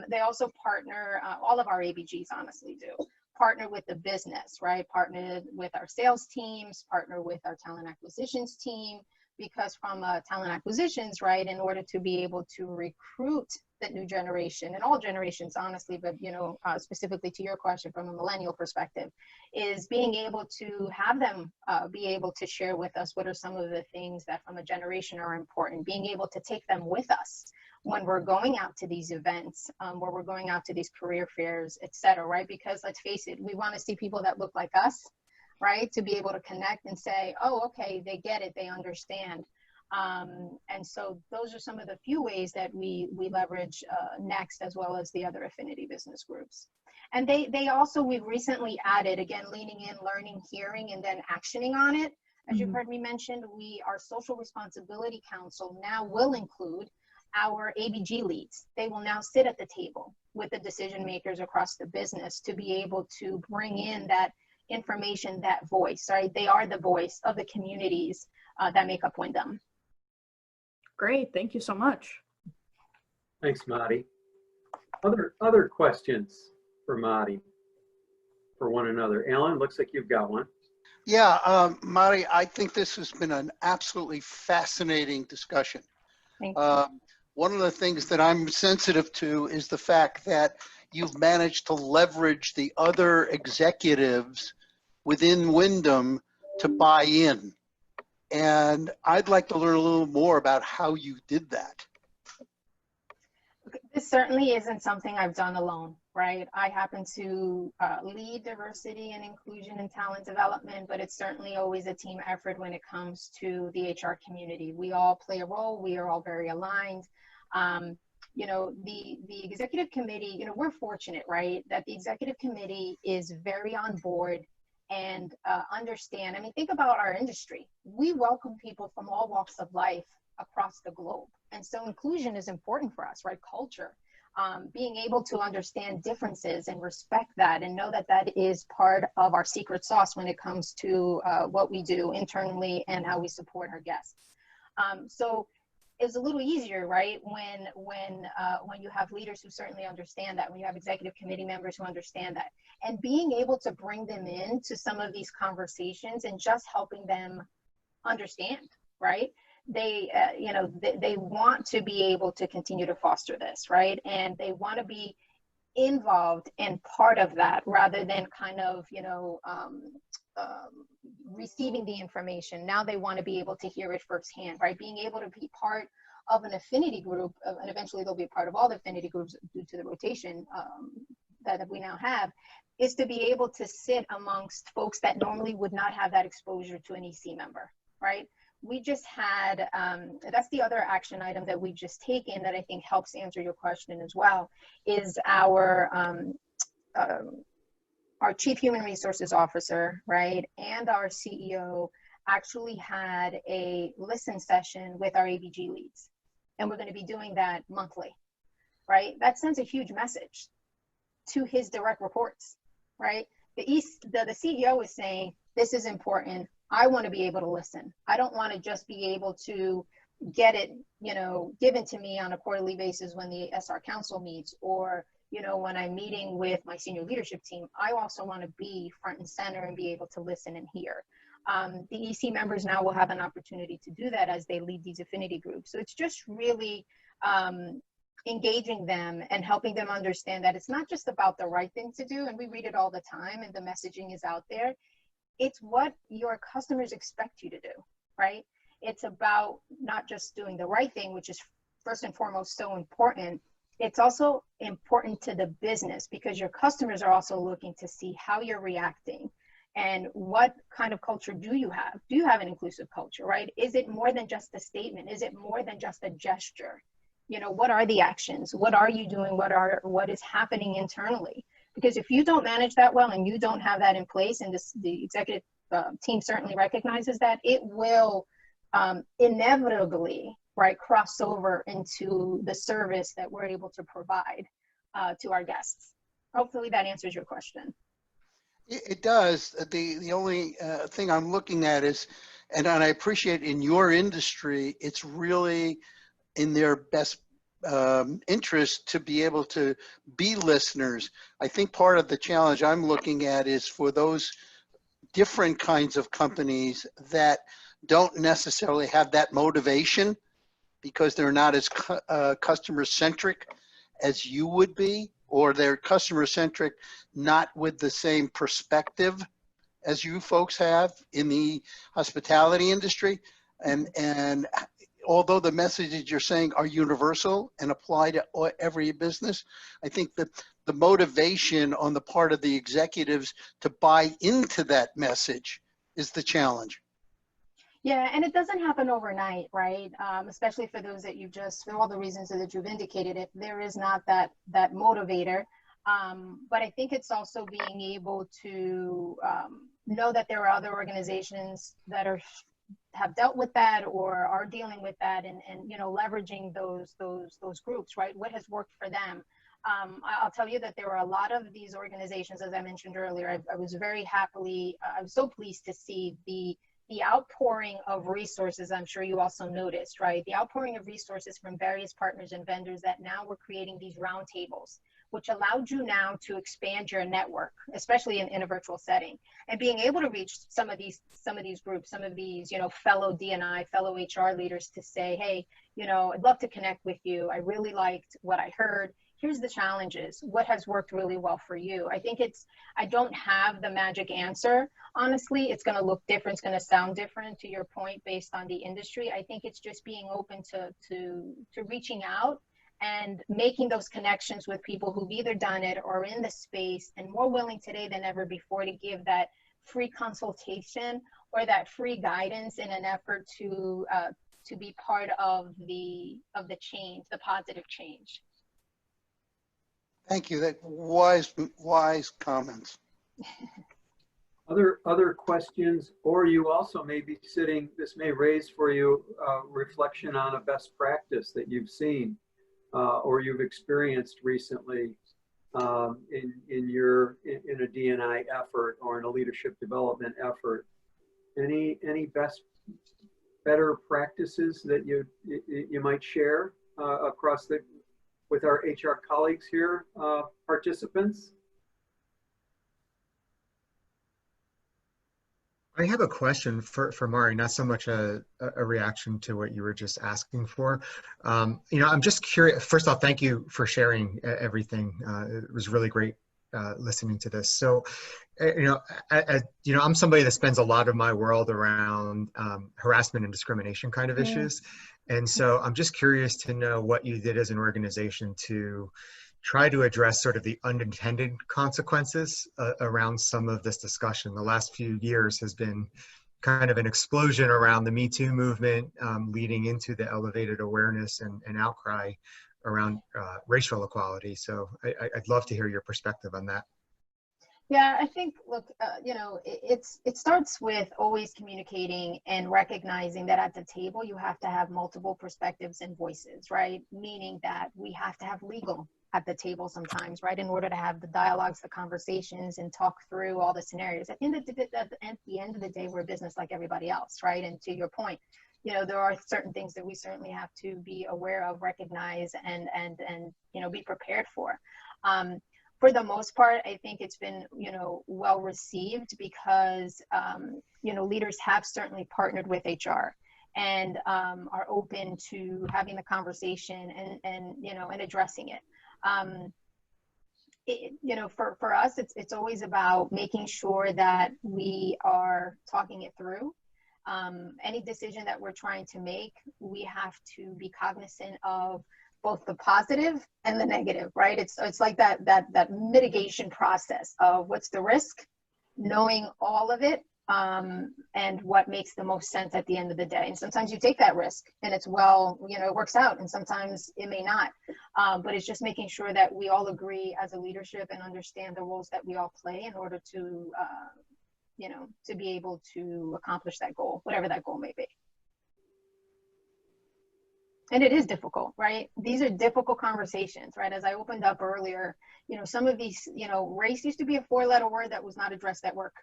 They also partner, all of our ABGs honestly do, partner with the business, right? Partner with our sales teams, partner with our talent acquisitions team, because from talent acquisitions, right, in order to be able to recruit the new generation, and all generations honestly, but you know, specifically to your question from a millennial perspective, is being able to have them be able to share with us what are some of the things that from a generation are important, being able to take them with us when we're going out to these events, where we're going out to these career fairs, et cetera, right? Because let's face it, we want to see people that look like us, right? To be able to connect and say, oh, okay, they get it, they understand. And so those are some of the few ways that we leverage Next, as well as the other affinity business groups. And they also, we've recently added, again, leaning in, learning, hearing, and then actioning on it. As you've heard me mention, our Social Responsibility Council now will include our ABG leads. They will now sit at the table with the decision makers across the business to be able to bring in that information, that voice, right? They are the voice of the communities that make up Wyndham. Great, thank you so much. Thanks, Madi. Other questions for Madi, for one another? Alan, looks like you've got one. Yeah, Madi, I think this has been an absolutely fascinating discussion. Thank you. One of the things that I'm sensitive to is the fact that you've managed to leverage the other executives within Wyndham to buy in. And I'd like to learn a little more about how you did that. This certainly isn't something I've done alone, right? I happen to lead diversity and inclusion and talent development, but it's certainly always a team effort when it comes to the HR community. We all play a role. We are all very aligned. You know, the executive committee, you know, we're fortunate, right, that the executive committee is very on board and understand. I mean, think about our industry. We welcome people from all walks of life across the globe. And so inclusion is important for us, right? Culture, being able to understand differences and respect that, and know that that is part of our secret sauce when it comes to what we do internally and how we support our guests. So it's a little easier, right, when you have leaders who certainly understand that, when you have executive committee members who understand that, and being able to bring them into some of these conversations and just helping them understand, right? They, you know, they want to be able to continue to foster this, right? And they want to be involved and part of that, rather than kind of, you know, receiving the information. Now they want to be able to hear it firsthand, right? Being able to be part of an affinity group, and eventually they'll be a part of all the affinity groups due to the rotation that we now have, is to be able to sit amongst folks that normally would not have that exposure to an EC member, right? We just had, that's the other action item that we've just taken that I think helps answer your question as well, is our Chief Human Resources Officer, right, and our CEO actually had a listen session with our ABG leads. And we're going to be doing that monthly, right? That sends a huge message to his direct reports, right? The CEO is saying, this is important. I want to be able to listen. I don't want to just be able to get it, given to me on a quarterly basis when the SR Council meets, or, when I'm meeting with my senior leadership team. I also want to be front and center and be able to listen and hear. The EC members now will have an opportunity to do that as they lead these affinity groups. So it's just really engaging them and helping them understand that it's not just about the right thing to do, and we read it all the time and the messaging is out there. It's what your customers expect you to do, right? It's about not just doing the right thing, which is first and foremost so important. It's also important to the business because your customers are also looking to see how you're reacting and what kind of culture do you have? Do you have an inclusive culture, right? Is it more than just a statement? Is it more than just a gesture? What are the actions? What are you doing? What is happening internally? Because if you don't manage that well and you don't have that in place, and the executive team certainly recognizes that, it will inevitably, right, cross over into the service that we're able to provide to our guests. Hopefully that answers your question. It does. The only thing I'm looking at is, and I appreciate in your industry, it's really in their best interest to be able to be listeners. I think part of the challenge I'm looking at is for those different kinds of companies that don't necessarily have that motivation because they're not as customer centric as you would be, or they're customer centric not with the same perspective as you folks have in the hospitality industry. And although the messages you're saying are universal and apply to every business, I think that the motivation on the part of the executives to buy into that message is the challenge. Yeah, and it doesn't happen overnight, right? Especially for those that for all the reasons that you've indicated, if there is not that motivator. But I think it's also being able to know that there are other organizations that have dealt with that or are dealing with that, and leveraging those groups, right? What has worked for them? I'll tell you that there were a lot of these organizations, as I mentioned earlier. I was so pleased to see the outpouring of resources. I'm sure you also noticed, right? The outpouring of resources from various partners and vendors that now we're creating these roundtables, which allowed you now to expand your network, especially in a virtual setting, and being able to reach some of these groups, some of these, fellow D&I, fellow HR leaders to say, hey, I'd love to connect with you. I really liked what I heard. Here's the challenges. What has worked really well for you? I think I don't have the magic answer. Honestly, it's going to look different. It's going to sound different, to your point, based on the industry. I think it's just being open to reaching out and making those connections with people who've either done it or in the space, and more willing today than ever before to give that free consultation or that free guidance in an effort to be part of the change, the positive change. Thank you. That wise comments. Other questions, or you also may be this may raise for you reflection on a best practice that you've seen or you've experienced recently in a D&I effort or in a leadership development effort. Any better practices that you might share with our HR colleagues here, participants? I have a question for Mari, not so much a reaction to what you were just asking for. I'm just curious. First off, thank you for sharing everything. It was really great listening to this. So, I'm somebody that spends a lot of my world around harassment and discrimination kind of issues. And so I'm just curious to know what you did as an organization to try to address sort of the unintended consequences around some of this discussion. The last few years has been kind of an explosion around the Me Too movement, leading into the elevated awareness and outcry around racial equality. So I'd love to hear your perspective on that. Yeah, I think, look, it starts with always communicating and recognizing that at the table, you have to have multiple perspectives and voices, right? Meaning that we have to have legal at the table sometimes, right? In order to have the dialogues, the conversations, and talk through all the scenarios. At the end of the day, we're a business like everybody else, right? And to your point, you know, there are certain things that we certainly have to be aware of, recognize, and you know, be prepared for. For the most part, I think it's been, you know, well received because, you know, leaders have certainly partnered with HR and are open to having the conversation and you know, and addressing it. You know, for us, it's always about making sure that we are talking it through. Any decision that we're trying to make, we have to be cognizant of both the positive and the negative, right? It's like that mitigation process of what's the risk, knowing all of it, and what makes the most sense at the end of the day. And sometimes you take that risk and it's, well, you know, it works out, and sometimes it may not. But it's just making sure that we all agree as a leadership and understand the roles that we all play in order to, you know, to be able to accomplish that goal, whatever that goal may be. And it is difficult, right? These are difficult conversations, right? As I opened up earlier, you know, some of these, you know, race used to be a 4-letter word that was not addressed at work.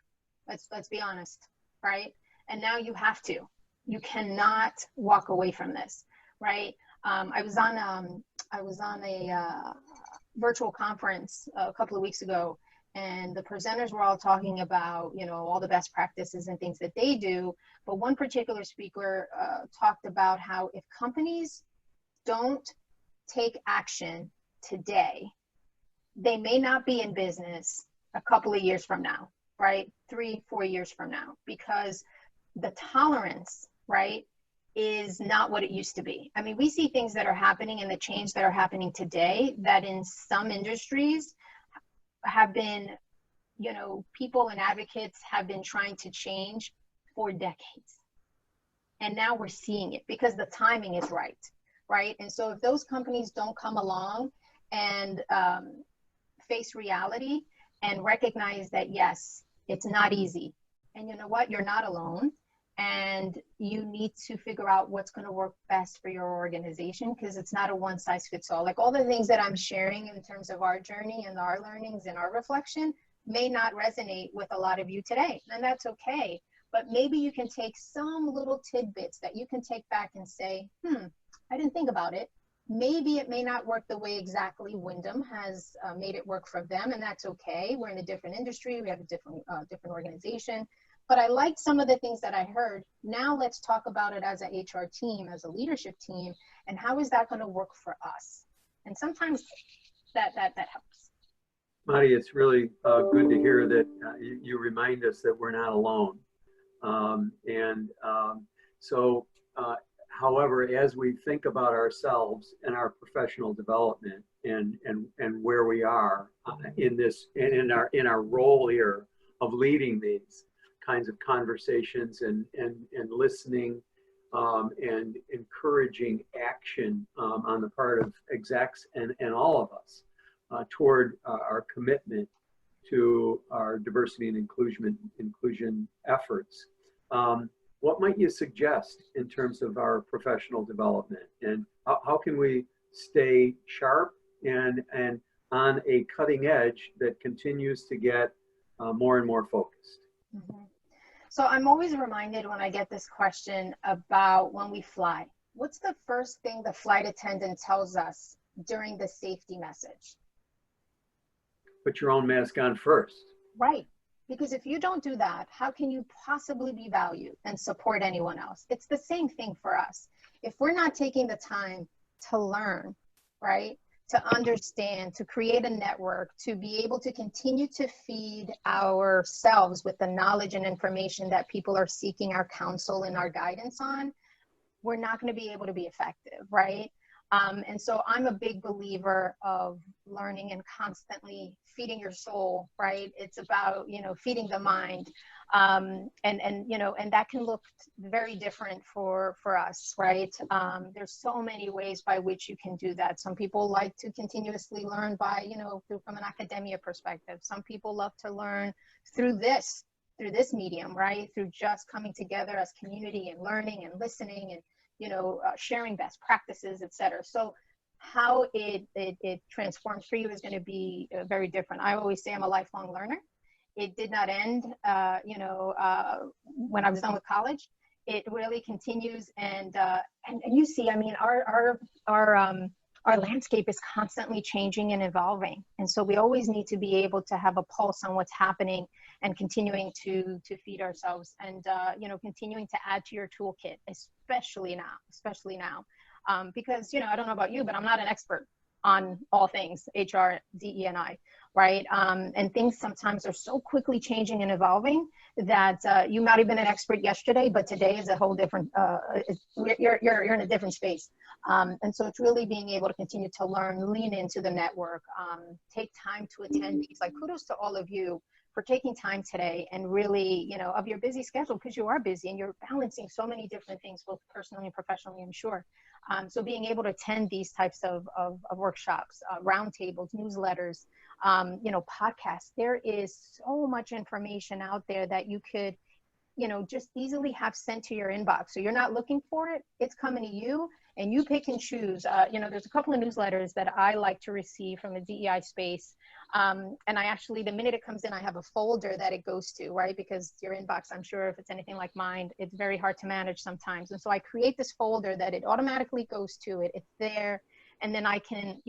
Let's be honest, right? And now you have to. You cannot walk away from this, right? I was on a virtual conference a couple of weeks ago, and the presenters were all talking about, you know, all the best practices and things that they do. But one particular speaker talked about how if companies don't take action today, they may not be in business a couple of years from now, right? 3-4 years from now, because the tolerance, right, is not what it used to be. I mean, we see things that are happening and the change that are happening today that in some industries have been, you know, people and advocates have been trying to change for decades. And now we're seeing it because the timing is right, right? And so if those companies don't come along and face reality and recognize that, yes, it's not easy. And you know what? You're not alone. And you need to figure out what's going to work best for your organization, because it's not a one size fits all. Like all the things that I'm sharing in terms of our journey and our learnings and our reflection may not resonate with a lot of you today. And that's okay. But maybe you can take some little tidbits that you can take back and say, I didn't think about it. Maybe it may not work the way exactly Wyndham has made it work for them, and that's okay. We're in a different industry. We have a different organization. But I liked some of the things that I heard. Now let's talk about it as an HR team, as a leadership team, and how is that going to work for us? And sometimes that helps. Marty, it's really good to hear that you remind us that we're not alone. However, as we think about ourselves and our professional development and where we are in this, in our role here of leading these kinds of conversations and listening and encouraging action on the part of execs and all of us toward our commitment to our diversity and inclusion efforts. What might you suggest in terms of our professional development, and how can we stay sharp and on a cutting edge that continues to get more and more focused? Mm-hmm. So I'm always reminded when I get this question about when we fly. What's the first thing the flight attendant tells us during the safety message? Put your own mask on first. Right. Because if you don't do that, how can you possibly be valued and support anyone else? It's the same thing for us. If we're not taking the time to learn, right, to understand, to create a network, to be able to continue to feed ourselves with the knowledge and information that people are seeking our counsel and our guidance on, we're not going to be able to be effective, right? And so I'm a big believer of learning and constantly feeding your soul, right? It's about, you know, feeding the mind. And that can look very different for us, right? There's so many ways by which you can do that. Some people like to continuously learn by, you know, from an academia perspective. Some people love to learn through this medium, right? Through just coming together as community and learning and listening and, you know, sharing best practices, et cetera. So how it transforms for you is going to be very different. I always say I'm a lifelong learner. It did not end, when I was done with college. It really continues, and you see, I mean, our landscape is constantly changing and evolving, and so we always need to be able to have a pulse on what's happening and continuing to feed ourselves, and continuing to add to your toolkit, especially now, because I don't know about you, but I'm not an expert on all things HR, DE&I, right? And things sometimes are so quickly changing and evolving that you might have been an expert yesterday, but today is a whole different, you're in a different space. And so it's really being able to continue to learn, lean into the network, take time to attend these. Like, kudos to all of you for taking time today and really, of your busy schedule, because you are busy and you're balancing so many different things, both personally and professionally, I'm sure. So being able to attend these types of workshops, roundtables, newsletters, podcasts, there is so much information out there that you could, just easily have sent to your inbox. So you're not looking for it, it's coming to you, and you pick and choose. There's a couple of newsletters that I like to receive from the DEI space. And I actually, the minute it comes in, I have a folder that it goes to, right? Because your inbox, I'm sure if it's anything like mine, it's very hard to manage sometimes. And so I create this folder that it automatically goes to it. It's there. And then I can,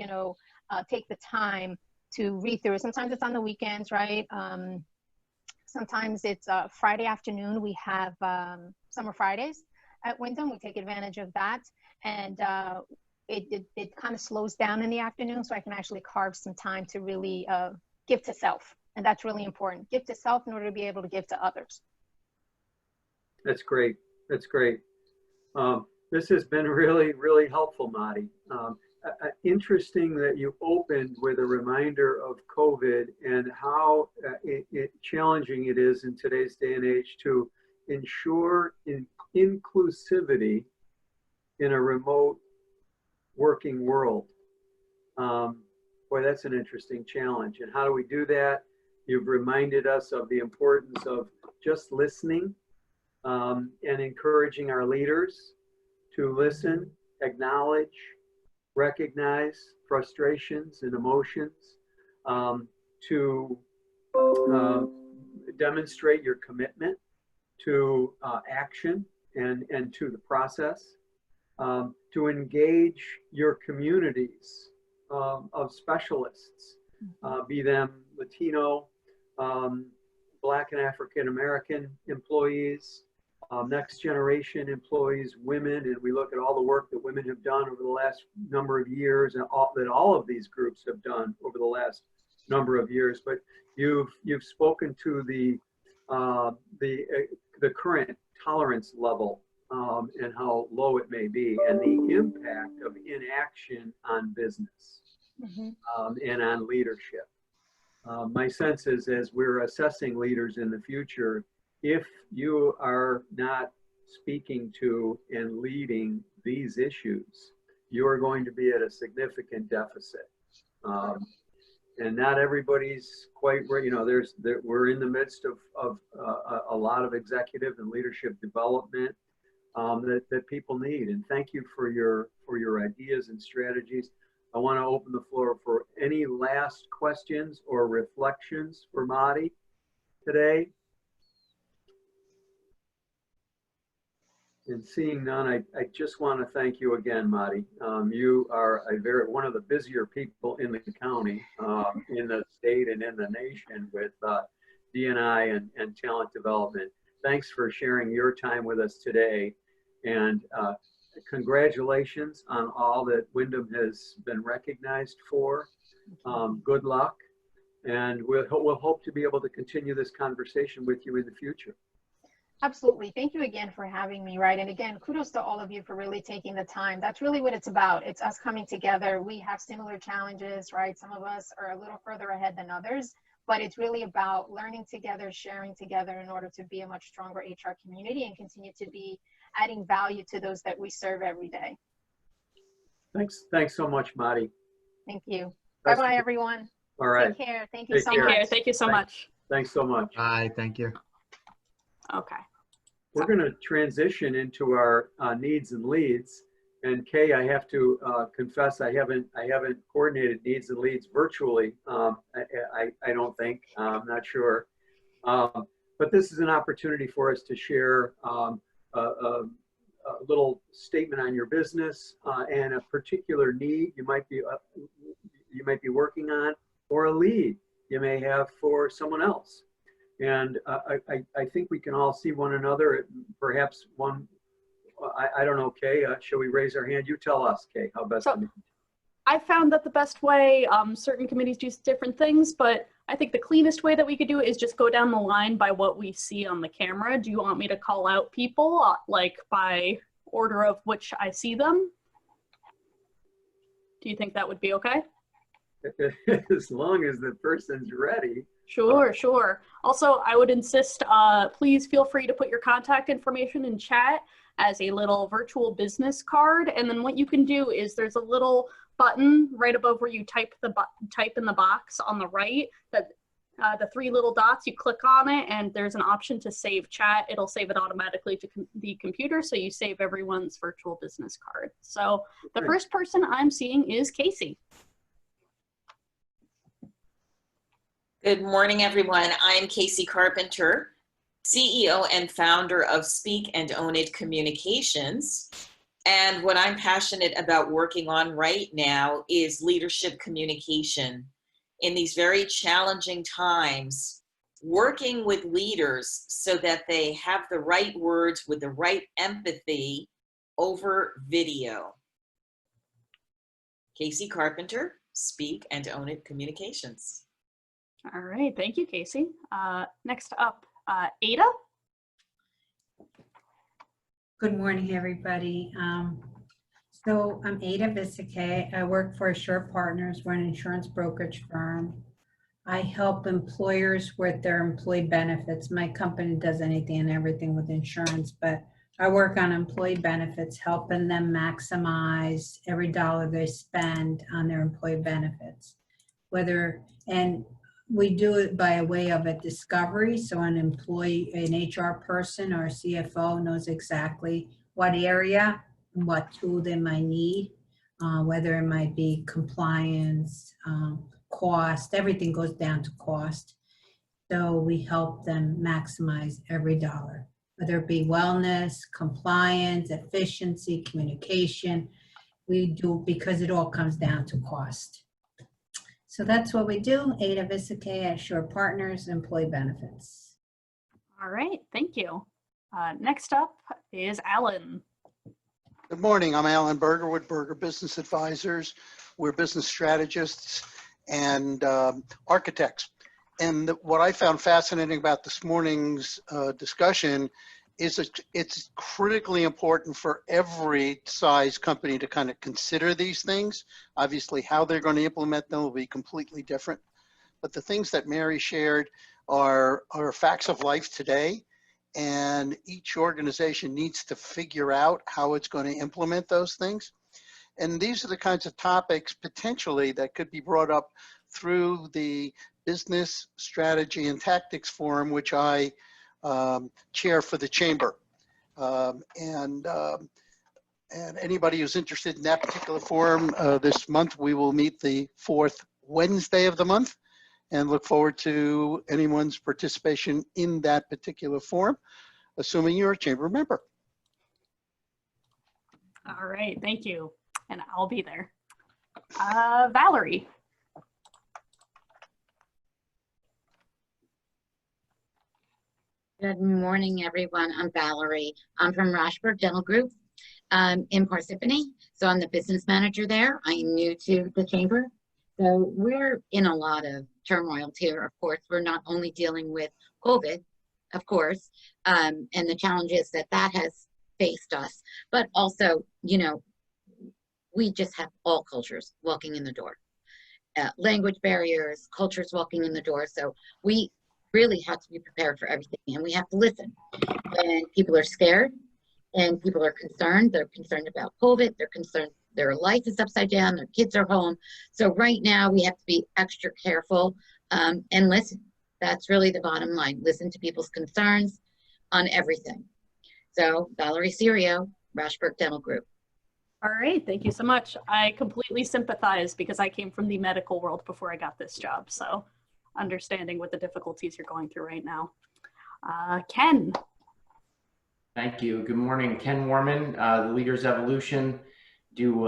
take the time to read through it. Sometimes it's on the weekends, right? Sometimes it's Friday afternoon. We have Summer Fridays at Wyndham. We take advantage of that. And it kind of slows down in the afternoon, so I can actually carve some time to really give to self. And that's really important. Give to self in order to be able to give to others. That's great. That's great. This has been really, really helpful, Madi. Interesting that you opened with a reminder of COVID and how challenging it is in today's day and age to ensure inclusivity in a remote working world. Boy, that's an interesting challenge. And how do we do that? You've reminded us of the importance of just listening and encouraging our leaders to listen, acknowledge, recognize frustrations and emotions, to demonstrate your commitment to action and to the process, to engage your communities of specialists, be them Latino, Black and African American employees, next generation employees, women, and we look at all the work that women have done over the last number of years, and that all of these groups have done over the last number of years. But you've spoken to the current tolerance level and how low it may be, and the impact of inaction on business and on leadership. My sense is, as we're assessing leaders in the future, if you are not speaking to and leading these issues, you are going to be at a significant deficit. And not everybody's quite ready. We're in the midst of a lot of executive and leadership development that people need. And thank you for your ideas and strategies. I want to open the floor for any last questions or reflections for Madi today. And seeing none, I just want to thank you again, Madi. You are one of the busier people in the county, in the state, and in the nation with D&I and talent development. Thanks for sharing your time with us today. And congratulations on all that Wyndham has been recognized for. Good luck. And we'll hope to be able to continue this conversation with you in the future. Absolutely. Thank you again for having me, right? And again, kudos to all of you for really taking the time. That's really what it's about. It's us coming together. We have similar challenges, right? Some of us are a little further ahead than others, but it's really about learning together, sharing together in order to be a much stronger HR community and continue to be adding value to those that we serve every day. Thanks so much, Madi. Thank you. Bye-bye, everyone. All right. Take care. Thank you so much. Thank you so much. Thanks so much. Bye, thank you. Okay. We're going to transition into our needs and leads. And Kay, I have to confess, I haven't coordinated needs and leads virtually. I don't think, I'm not sure. But this is an opportunity for us to share a little statement on your business and a particular need you might be working on, or a lead you may have for someone else. And I think we can all see one another. Perhaps one, I don't know, Kay, shall we raise our hand? You tell us, Kay, how best to. I found that the best way, certain committees do different things, but I think the cleanest way that we could do it is just go down the line by what we see on the camera. Do you want me to call out people, like by order of which I see them? Do you think that would be okay? As long as the person's ready. Sure, sure. Also, I would insist, please feel free to put your contact information in chat as a little virtual business card. And then what you can do is there's a little button right above where you type in the box on the right, that the 3 little dots, you click on it and there's an option to save chat. It'll save it automatically to the computer, so you save everyone's virtual business card. So the first person I'm seeing is Casey. Good morning, everyone. I'm Casey Carpenter, CEO and founder of Speak and Own It Communications. And what I'm passionate about working on right now is leadership communication. In these very challenging times, working with leaders so that they have the right words with the right empathy over video. Casey Carpenter, Speak and Own It Communications. All right, thank you, Casey. Next up, Ada. Good morning, everybody. So I'm Ada Visike. I work for Assured Partners. We're an insurance brokerage firm. I help employers with their employee benefits. My company does anything and everything with insurance, but I work on employee benefits, helping them maximize every dollar they spend on their employee benefits. And we do it by way of a discovery. So an employee, an HR person or a CFO knows exactly what area and what tool they might need, whether it might be compliance, cost, everything goes down to cost. So we help them maximize every dollar, whether it be wellness, compliance, efficiency, communication. We do, because it all comes down to cost. So that's what we do. Ada Visike at Assured Partners, Employee Benefits. All right, thank you. Next up is Alan. Good morning. I'm Alan Berger with Berger Business Advisors. We're business strategists and architects. And what I found fascinating about this morning's discussion is it's critically important for every size company to kind of consider these things. Obviously, how they're going to implement them will be completely different. But the things that Mary shared are facts of life today. And each organization needs to figure out how it's going to implement those things. And these are the kinds of topics potentially that could be brought up through the Business Strategy and Tactics Forum, which I chair for the chamber. And anybody who's interested in that particular forum, this month we will meet the 4th Wednesday of the month, and look forward to anyone's participation in that particular forum, assuming you're a chamber member. All right, thank you. And I'll be there. Valerie. Good morning, everyone. I'm Valerie. I'm from Rashburg Dental Group in Parsippany. So I'm the business manager there. I'm new to the chamber. So we're in a lot of turmoil here. Of course, we're not only dealing with COVID, of course, and the challenges that has faced us, but also, you know, we just have all cultures walking in the door. Language barriers, cultures walking in the door. So we really have to be prepared for everything, and we have to listen. And people are scared and people are concerned. They're concerned about COVID. They're concerned their life is upside down. Their kids are home. So right now we have to be extra careful and listen. That's really the bottom line. Listen to people's concerns on everything. So Valerie Serio, Rashburg Dental Group. All right, thank you so much. I completely sympathize because I came from the medical world before I got this job, so understanding what the difficulties you're going through right now. Ken. Thank you. Good morning. Ken Warman, the Leaders Evolution, do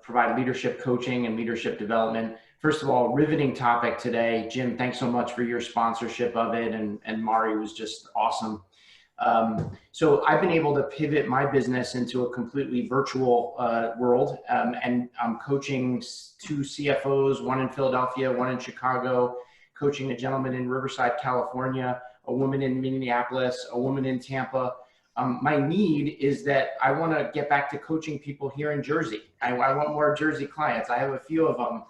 provide leadership coaching and leadership development. First of all, riveting topic today. Jim, thanks so much for your sponsorship of it, and Mari was just awesome. So I've been able to pivot my business into a completely virtual world, and I'm coaching 2 CFOs, one in Philadelphia, one in Chicago, coaching a gentleman in Riverside, California, a woman in Minneapolis, a woman in Tampa. My need is that I want to get back to coaching people here in Jersey. I want more Jersey clients. I have a few of them.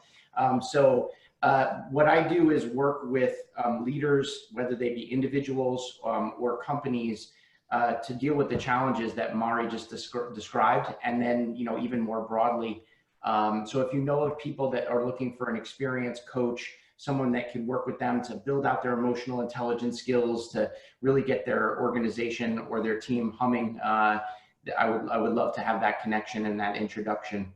What I do is work with leaders, whether they be individuals or companies, to deal with the challenges that Mari just described, and then, you know, even more broadly. So if you know of people that are looking for an experienced coach, someone that can work with them to build out their emotional intelligence skills, to really get their organization or their team humming, I would love to have that connection and that introduction.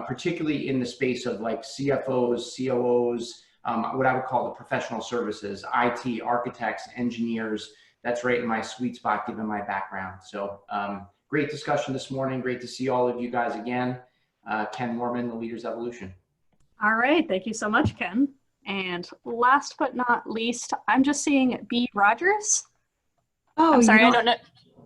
Particularly in the space of like CFOs, COOs, what I would call the professional services, IT, architects, engineers. That's right in my sweet spot, given my background. So great discussion this morning. Great to see all of you guys again. Ken Warman, the Leaders Evolution. All right, thank you so much, Ken. And last but not least, I'm just seeing B. Rogers. Oh, I'm sorry, I don't know.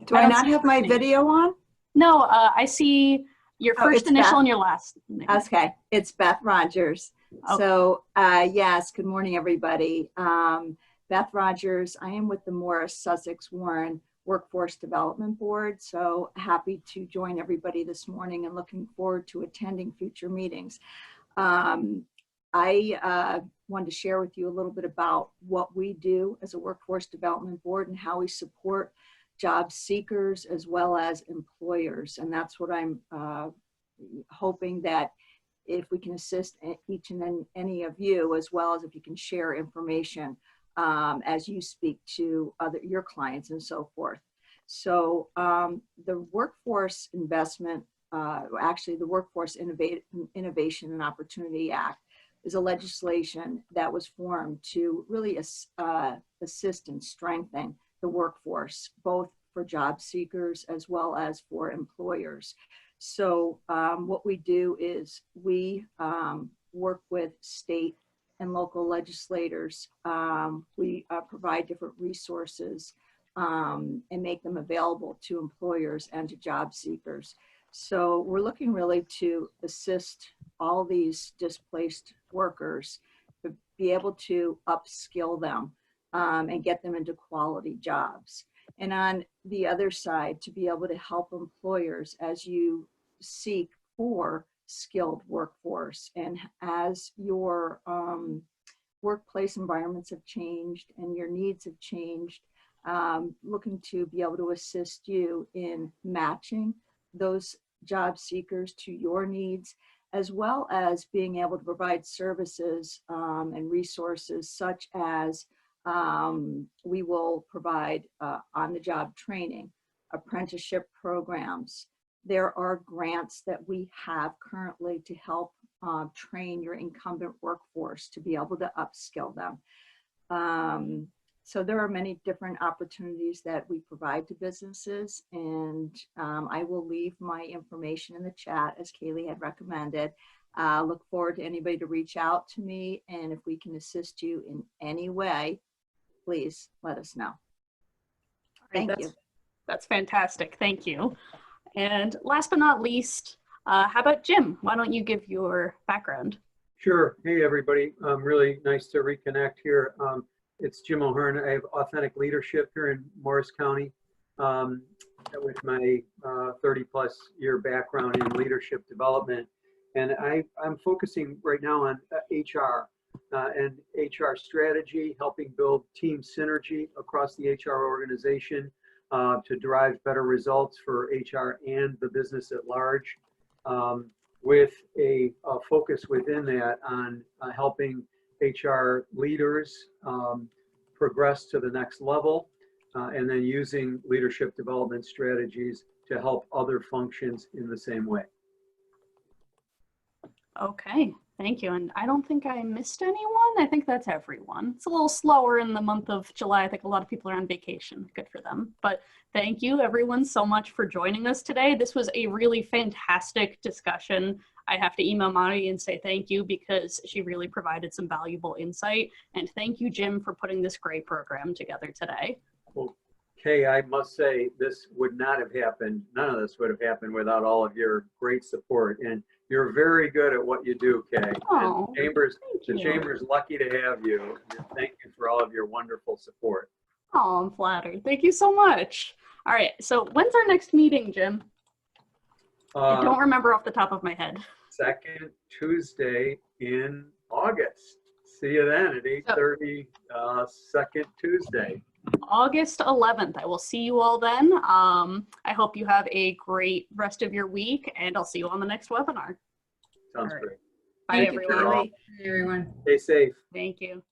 Do I not have my video on? No, I see your first initial Beth. and your last name. Okay, it's Beth Rogers. Okay. So yes, good morning, everybody. Beth Rogers, I am with the Morris Sussex Warren Workforce Development Board. So happy to join everybody this morning and looking forward to attending future meetings. I wanted to share with you a little bit about what we do as a Workforce Development Board and how we support job seekers as well as employers. And that's what I'm hoping that if we can assist each and any of you, as well as if you can share information as you speak to your clients and so forth. So the Workforce Investment, actually the Workforce Innovation and Opportunity Act is a legislation that was formed to really assist and strengthen the workforce, both for job seekers as well as for employers. So what we do is we work with state and local legislators. We provide different resources and make them available to employers and to job seekers. So we're looking really to assist all these displaced workers to be able to upskill them and get them into quality jobs. And on the other side, to be able to help employers as you seek for skilled workforce. And as your workplace environments have changed and your needs have changed, looking to be able to assist you in matching those job seekers to your needs, as well as being able to provide services and resources such as we will provide on-the-job training, apprenticeship programs. There are grants that we have currently to help train your incumbent workforce to be able to upskill them. So there are many different opportunities that we provide to businesses, and I will leave my information in the chat as Kaylee had recommended. Look forward to anybody to reach out to me, and if we can assist you in any way, please let us know. Thank you. That's fantastic. Thank you. And last but not least, how about Jim? Why don't you give your background? Sure. Hey, everybody. Really nice to reconnect here. It's Jim O'Hearn. I have Authentic Leadership here in Morris County with my 30-plus year background in leadership development. And I'm focusing right now on HR and HR strategy, helping build team synergy across the HR organization to drive better results for HR and the business at large, with a focus within that on helping HR leaders progress to the next level, and then using leadership development strategies to help other functions in the same way. Okay, thank you. And I don't think I missed anyone. I think that's everyone. It's a little slower in the month of July. I think a lot of people are on vacation. Good for them. But thank you everyone so much for joining us today. This was a really fantastic discussion. I have to email Mari and say thank you because she really provided some valuable insight. And thank you, Jim, for putting this great program together today. Well, Kay, I must say this would not have happened. None of this would have happened without all of your great support. And you're very good at what you do, Kay. Oh, And the you. Chamber's lucky to have you. And thank you for all of your wonderful support. Oh, I'm flattered. Thank you so much. All right, so when's our next meeting, Jim? I don't remember off the top of my head. Second Tuesday in August. See you then at 8:30, second Tuesday. August 11th. I will see you all then. I hope you have a great rest of your week, and I'll see you on the next webinar. Sounds All right. great. Bye, Thank you, everyone. Carol. Hey, everyone. Stay safe. Thank you.